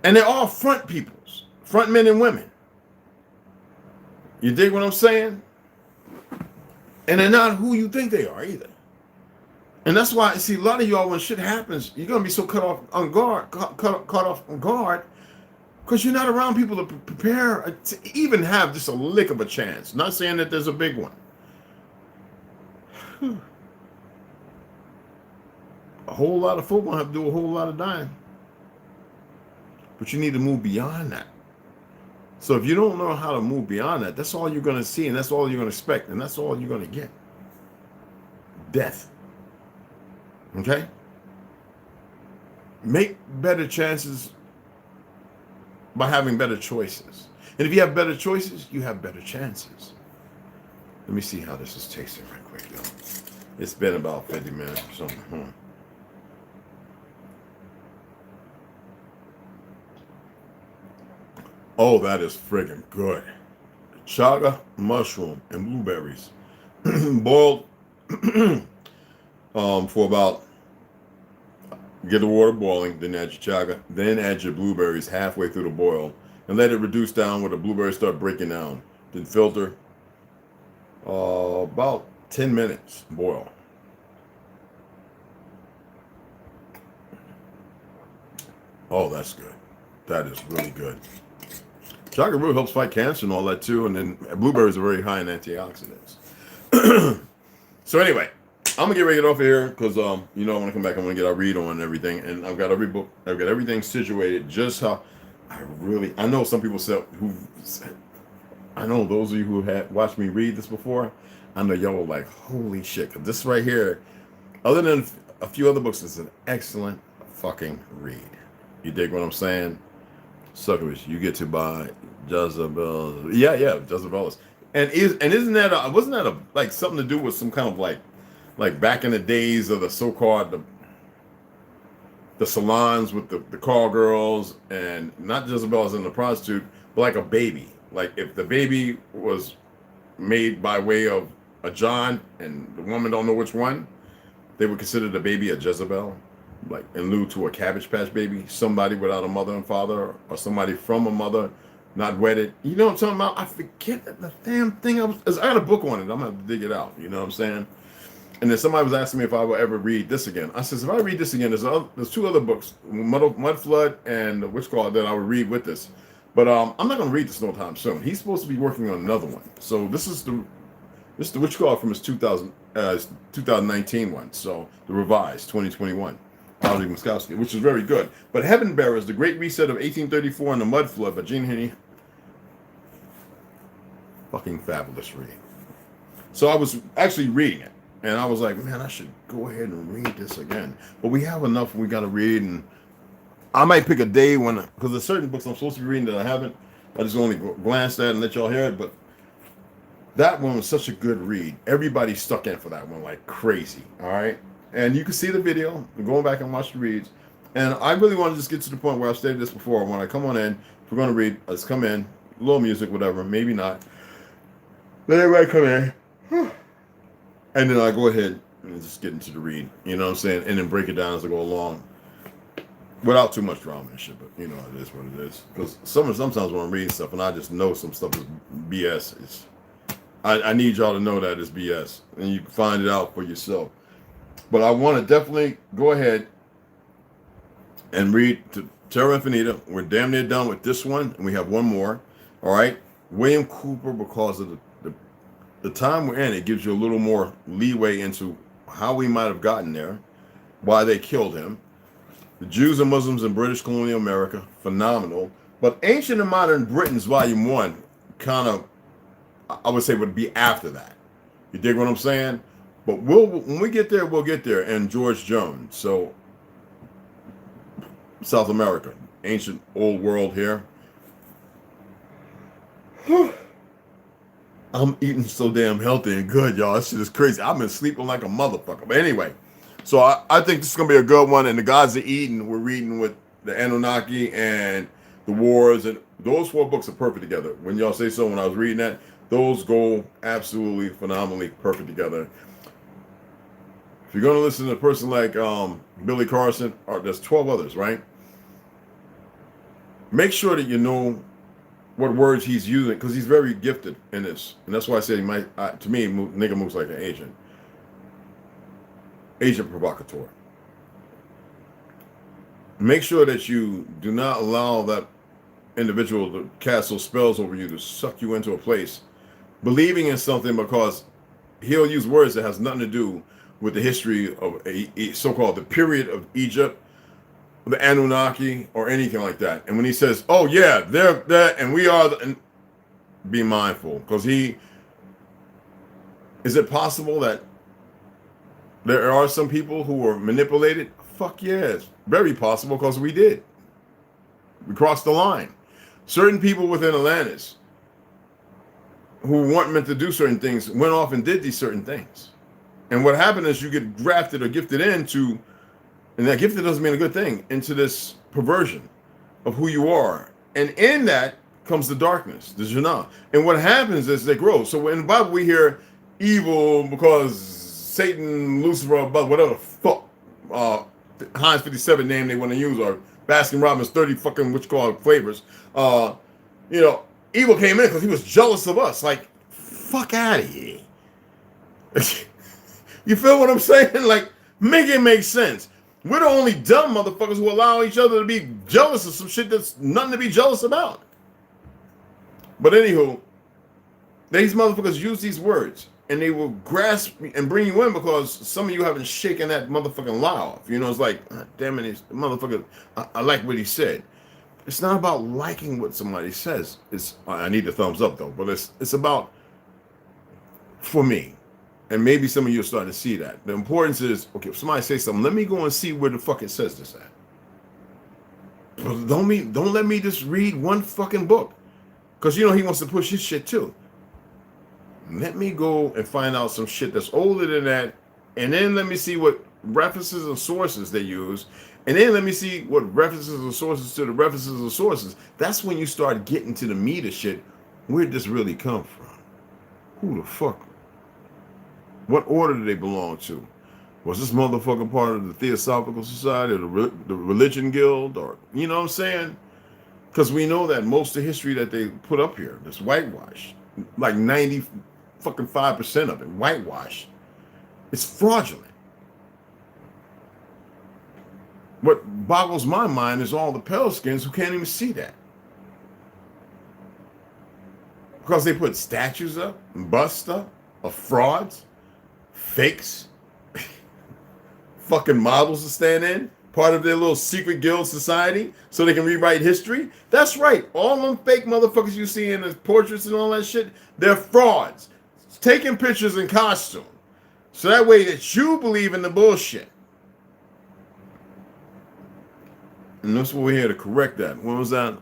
And they're all front peoples, front men and women. You dig what I'm saying? And they're not who you think they are either. And that's why, see, a lot of y'all, when shit happens, you're going to be so caught off on guard, because you're not around people to prepare to even have just a lick of a chance. Not saying that there's a big one. A whole lot of folk going to have to do a whole lot of dying. But you need to move beyond that. So if you don't know how to move beyond that, that's all you're going to see, and that's all you're going to expect, and that's all you're going to get. Death. Okay? Make better chances by having better choices. And if you have better choices, you have better chances. Let me see how this is tasting right quick, though. It's been about 50 minutes or something. Oh, that is friggin' good. Chaga, mushroom, and blueberries. Boiled for about, get the water boiling, then add your chaga, then add your blueberries halfway through the boil, and let it reduce down where the blueberries start breaking down. Then filter. About 10 minutes boil. Oh, that's good. That is really good. Chaga root helps fight cancer and all that too, and then blueberries are very high in antioxidants. So anyway, I'm gonna get ready to get off of here because I want to come back. I want to get our read on everything, and I've got every book. I've got everything situated just how I know some people I know those of you who had watched me read this before. I know y'all were like, holy shit! 'Cause this right here, other than a few other books, is an excellent fucking read. You dig what I'm saying? Suckers, you get to buy Jezebel. Yeah, Jezebel. And isn't that wasn't that like something to do with some kind of like back in the days of the so-called the salons with the call girls, and not Jezebel as in the prostitute, but like a baby. Like if the baby was made by way of a John and the woman don't know which one, they would consider the baby a Jezebel. Like in lieu to a Cabbage Patch baby, somebody without a mother and father, or somebody from a mother, not wedded. You know what I'm talking about? I forget the damn thing. I got a book on it. I'm gonna have to dig it out. You know what I'm saying? And then somebody was asking me if I would ever read this again. I says, if I read this again, there's two other books, Mud Flood and what's called, that I would read with this. But I'm not going to read this no time soon. He's supposed to be working on another one. So this is the what you call from his 2019 one. So the revised 2021, Audrey Muskowski, which is very good. But Heaven Bearers, The Great Reset of 1834 and the Mud Flood by Gene Henney. Fucking fabulous reading. So I was actually reading it. And I was like, man, I should go ahead and read this again. But we have enough we got to read. And I might pick a day when, because there's certain books I'm supposed to be reading that I haven't. I just only glanced at and let y'all hear it. But that one was such a good read. Everybody stuck in for that one like crazy. All right. And you can see the video. Going back and watch the reads. And I really want to just get to the point where I've stated this before. When I come on in, if we're going to read, let's come in. A little music, whatever. Maybe not. Let everybody come in. And then I go ahead and just get into the read, you know what I'm saying? And then break it down as I go along without too much drama and shit, but you know, it is what it is. Because sometimes when I'm reading stuff and I just know some stuff is BS, I need y'all to know that it's BS. And you can find it out for yourself. But I want to definitely go ahead and read to Terra Infinita. We're damn near done with this one, and we have one more. All right? William Cooper, because of the time we're in, it gives you a little more leeway into how we might have gotten there, why they killed him. The Jews and Muslims in British colonial America, phenomenal. But Ancient and Modern Britons, Volume 1, kind of, I would say, would be after that. You dig what I'm saying? But when we get there, we'll get there. And George Jones. So, South America, ancient old world here. I'm eating so damn healthy and good, y'all. This shit is crazy. I've been sleeping like a motherfucker. But anyway, so I think this is going to be a good one. And the Gods of Eden, we're reading with the Anunnaki and the wars. And those 4 books are perfect together. When y'all say so, when I was reading that, those go absolutely phenomenally perfect together. If you're going to listen to a person like Billy Carson, or there's 12 others, right? Make sure that you know what words he's using, because he's very gifted in this. And that's why I said he might, to me, nigga moves like an agent. Agent provocateur. Make sure that you do not allow that individual to cast those spells over you to suck you into a place believing in something, because he'll use words that has nothing to do with the history of a so-called the period of Egypt, the Anunnaki, or anything like that. And when he says, oh yeah, they're that and we are, and be mindful, because is it possible that there are some people who were manipulated? Fuck yes, very possible, because we did. We crossed the line. Certain people within Atlantis who weren't meant to do certain things went off and did these certain things. And what happened is you get grafted or gifted into, and that gifted doesn't mean a good thing, into this perversion of who you are. And in that comes the darkness, the Jannah. And what happens is they grow. So in the Bible we hear evil because Satan, Lucifer, but whatever the fuck Heinz 57 name they want to use, or Baskin Robbins 30 fucking which called flavors. You know, evil came in because he was jealous of us. Like, fuck out of here. You feel what I'm saying? Like, make it make sense. We're the only dumb motherfuckers who allow each other to be jealous of some shit that's nothing to be jealous about. But anywho, these motherfuckers use these words and they will grasp and bring you in because some of you haven't shaken that motherfucking lie off. You know, it's like, damn it, motherfucker, I like what he said. It's not about liking what somebody says. I need the thumbs up though, but it's about, for me, and maybe some of you are starting to see that. The importance is, okay, if somebody says something, let me go and see where the fuck it says this at. But don't let me just read one fucking book. Because you know he wants to push his shit too. Let me go and find out some shit that's older than that, and then let me see what references and sources they use, and then let me see what references and sources to the references and sources. That's when you start getting to the meat of shit. Where'd this really come from? Who the fuck? What order do they belong to? Was this motherfucker part of the Theosophical Society or the Religion Guild, or you know what I'm saying? Because we know that most of the history that they put up here is whitewashed, like 95% of it whitewashed. It's fraudulent. What boggles my mind is all the pale skins who can't even see that. Because they put statues up, and busts up of frauds, fakes, fucking models to stand in, part of their little secret guild society, so they can rewrite history. That's right. All them fake motherfuckers you see in the portraits and all that shit, they're frauds. Taking pictures in costume. So that way that you believe in the bullshit. And that's what we're here to correct that. When was that?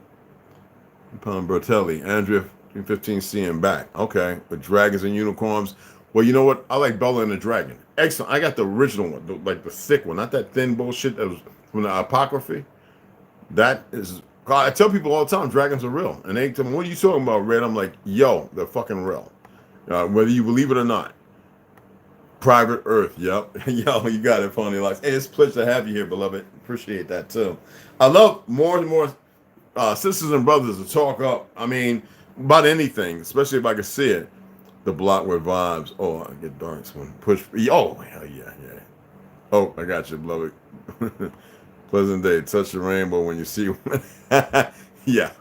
Upon Bertelli, Andrea 15C and back. Okay, with dragons and unicorns. Well, you know what? I like Bella and the Dragon. Excellent. I got the original one, like the thick one, not that thin bullshit that was from the apocryphy. That is, I tell people all the time, dragons are real. And they tell me, what are you talking about, Red? I'm like, yo, they're fucking real. Whether you believe it or not. Private Earth, yep. Yo, you got it, Pony Lights. Hey, it's a pleasure to have you here, beloved. Appreciate that, too. I love more and more sisters and brothers to talk up, I mean, about anything, especially if I can see it. The block with vibes. Oh, I get dark one. Push. Oh, hell yeah, yeah. Oh, I got you, beloved. Pleasant day. Touch the rainbow when you see one. Yeah.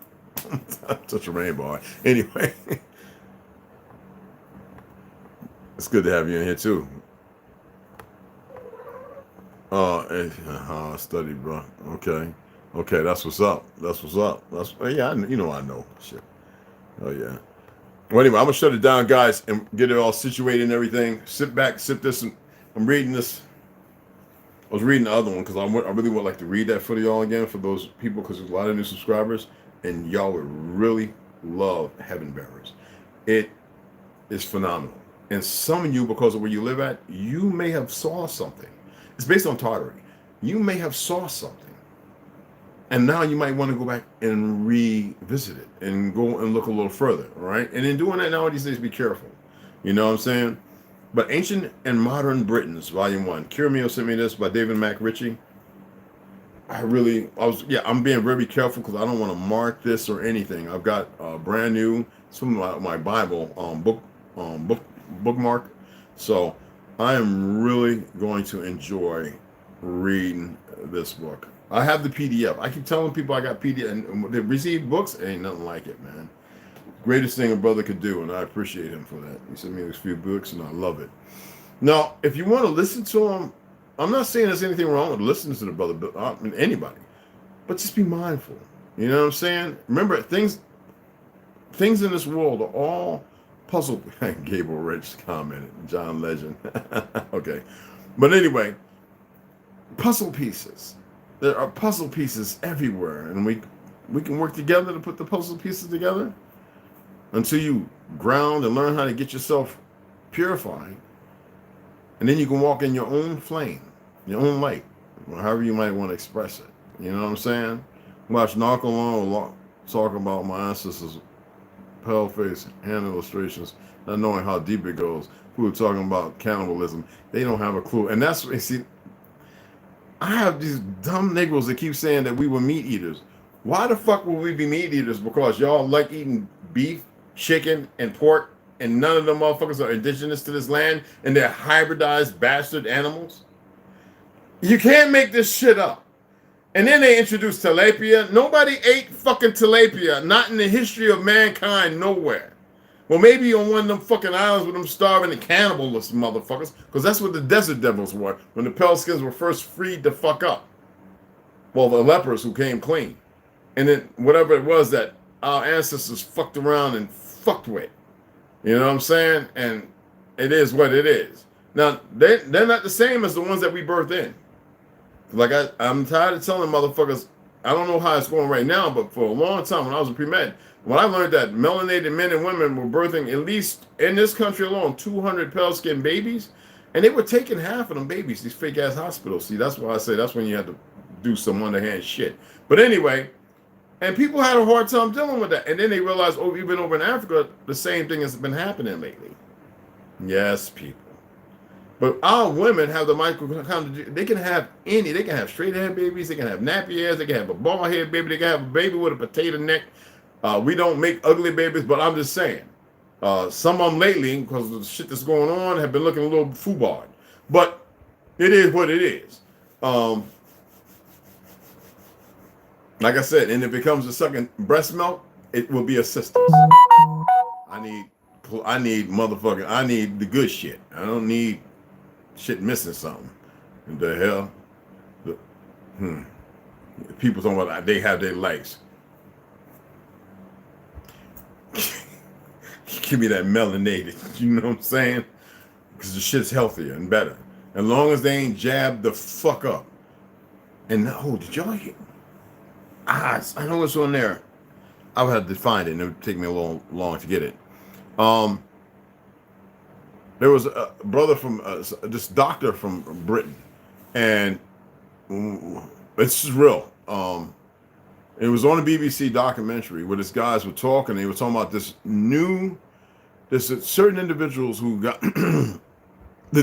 Touch the rainbow. Anyway. It's good to have you in here too. Study, bro. Okay, that's what's up. That's what's up. That's yeah. You know I know shit. Oh yeah. Well, anyway, I'm gonna shut it down, guys, and get it all situated and everything. Sit back, sip this. And I'm reading this. I was reading the other one because I really would like to read that for y'all again for those people because there's a lot of new subscribers and y'all would really love Heaven Bearers. It is phenomenal. And some of you, because of where you live at, you may have saw something. It's based on Tartary. You may have saw something. And now you might want to go back and revisit it and go and look a little further, all right? And in doing that nowadays, be careful. You know what I'm saying? But Ancient and Modern Britons, Volume 1. Kiramio sent me this by David McRitchie. I'm being very careful because I don't want to mark this or anything. I've got brand new, some of my Bible bookmark. So I am really going to enjoy reading this book. I have the PDF. I keep telling people I got PDF and they receive books. Ain't nothing like it, man. Greatest thing a brother could do, and I appreciate him for that. He sent me a few books, and I love it. Now, if you want to listen to him, I'm not saying there's anything wrong with listening to the brother, anybody, but just be mindful. You know what I'm saying? Remember, things in this world are all puzzle. Gable Rich commented. John Legend. Okay, but anyway, puzzle pieces. There are puzzle pieces everywhere, and we can work together to put the puzzle pieces together until you ground and learn how to get yourself purified, and then you can walk in your own flame, your own light, or however you might want to express it. You know what I'm saying? Watch Narcolon talk about my ancestors' pale face hand illustrations, not knowing how deep it goes. Who are talking about cannibalism? They don't have a clue, and that's what you see. I have these dumb Negroes that keep saying that we were meat eaters. Why the fuck would we be meat eaters? Because y'all like eating beef, chicken, and pork, and none of them motherfuckers are indigenous to this land, and they're hybridized bastard animals? You can't make this shit up. And then they introduced tilapia. Nobody ate fucking tilapia, not in the history of mankind, nowhere. Well, maybe on one of them fucking islands with them starving and cannibalist motherfuckers, because that's what the desert devils were when the pale skins were first freed to fuck up. Well, the lepers who came clean. And then whatever it was that our ancestors fucked around and fucked with. You know what I'm saying? And it is what it is. Now, they're not the same as the ones that we birthed in. Like, I'm tired of telling motherfuckers, I don't know how it's going right now, but for a long time when I was a pre-med, when I learned that melanated men and women were birthing at least, in this country alone, 200 pale-skinned babies, and they were taking half of them babies, these fake-ass hospitals. See, that's why I say that's when you have to do some underhand shit. But anyway, and people had a hard time dealing with that. And then they realized, oh, even over in Africa, the same thing has been happening lately. Yes, people. But our women have the mitochondria. They can have they can have straight hair babies, they can have nappy hairs, they can have a bald head baby, they can have a baby with a potato neck. We don't make ugly babies, but I'm just saying. Some of them lately, because of the shit that's going on, have been looking a little foobarred. But it is what it is. Like I said, and if it comes to sucking breast milk, it will be assistance. I need motherfucking, I need the good shit. I don't need shit missing something. What the hell? People talking about they have their likes. Give me that melanated, you know what I'm saying? Because the shit's healthier and better. As long as they ain't jabbed the fuck up. And oh, did y'all hear? I know it's on there. I would have to find it, and it would take me a little long to get it. There was a brother from this doctor from Britain, and it's real. It was on a BBC documentary where these guys were talking. They were talking about there's certain individuals who got the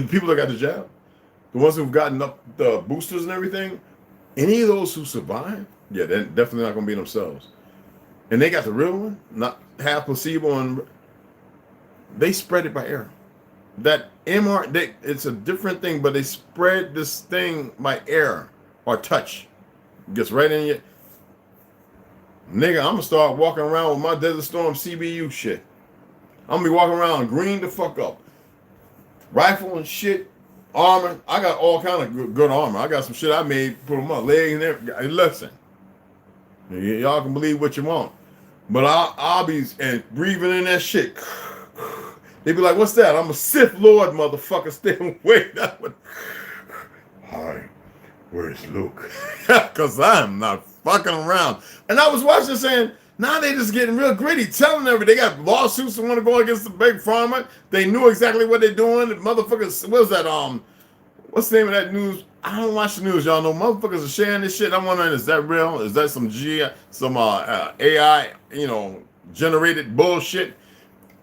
people that got the jab, the ones who've gotten up the boosters and everything. Any of those who survive, yeah, they're definitely not gonna be themselves. And they got the real one, not half placebo, and they spread it by air. That mRNA, it's a different thing, but they spread this thing by air or touch. It gets right in you. Nigga, I'm gonna start walking around with my Desert Storm CBU shit. I'm gonna be walking around green the fuck up. Rifle and shit, armor. I got all kind of good armor. I got some shit I made, put on my leg and everything. Listen, y'all can believe what you want, but I'll be and breathing in that shit. They be like, "What's that?" I'm a Sith Lord, motherfucker. Stay away. That one. Hi, where's Luke? Because I'm not fucking around. And I was watching saying, now they just getting real gritty, telling everybody they got lawsuits that want to go against the big pharma. They knew exactly what they're doing. The motherfuckers, what was that? What's the name of that news? I don't watch the news, y'all know. Motherfuckers are sharing this shit. I'm wondering, is that real? Is that some AI, generated bullshit?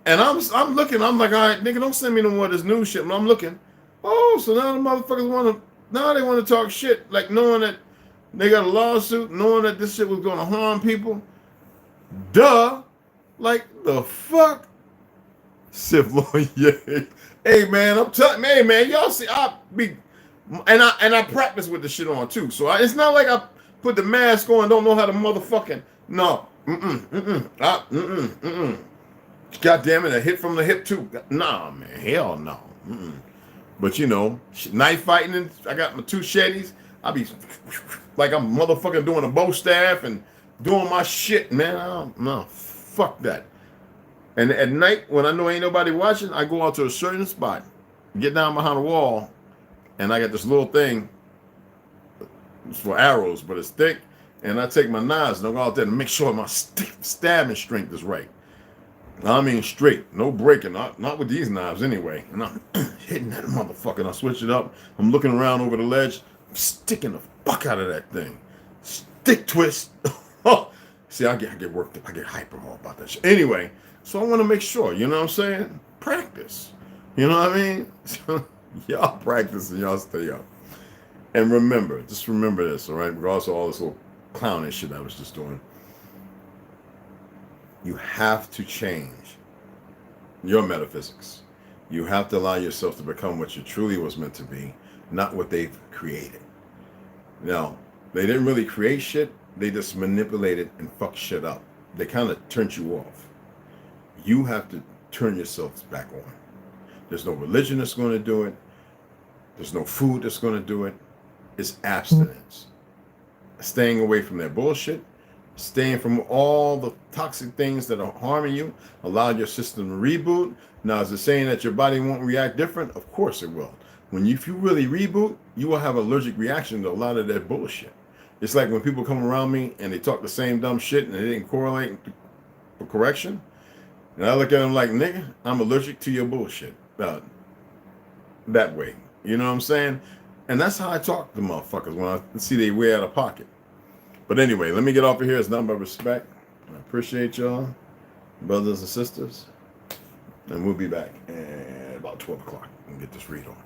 And I'm looking, I'm like, all right, nigga, don't send me no more of this new shit. And I'm looking, oh, so now the motherfuckers they want to talk shit, like knowing that they got a lawsuit, knowing that this shit was going to harm people. Duh. Like, the fuck? Sith Lord, yeah. Hey, man, I'm telling you, hey, man, y'all see, I practice with the shit on, too. So it's not like I put the mask on and don't know how to motherfucking, no. God damn it, a hit from the hip too. Nah, man, hell no. But knife fighting, and I got my two machetes. I be like I'm motherfucking doing a bow staff and doing my shit, man. No, fuck that. And at night, when I know ain't nobody watching, I go out to a certain spot, get down behind a wall, and I got this little thing. It's for arrows, but it's thick. And I take my knives and I go out there and make sure my stabbing strength is right. I mean straight, no breaking, not with these knives anyway. And I'm hitting that motherfucker. And I switch it up. I'm looking around over the ledge. I'm sticking the fuck out of that thing. Stick twist. See, I get worked up. I get hyper all about that shit. Anyway, so I want to make sure, you know what I'm saying? Practice. You know what I mean? Y'all practice and y'all stay up. And remember, just remember this, all right? Regardless of all this little clownish shit I was just doing. You have to change your metaphysics. You have to allow yourself to become what you truly was meant to be, not what they've created. Now, they didn't really create shit. They just manipulated and fucked shit up. They kind of turned you off. You have to turn yourselves back on. There's no religion that's going to do it. There's no food that's going to do it. It's abstinence. Staying away from their bullshit. Staying from all the toxic things that are harming you. Allow your system to reboot. Now, is it saying that your body won't react different? Of course it will. If you really reboot, you will have an allergic reaction to a lot of that bullshit. It's like when people come around me and they talk the same dumb shit and they didn't correlate for correction. And I look at them like, nigga, I'm allergic to your bullshit. That way. You know what I'm saying? And that's how I talk to motherfuckers when I see they way out of pocket. But anyway, let me get off of here. It's nothing but respect. I appreciate y'all, brothers and sisters. And we'll be back at about 12 o'clock and get this read on.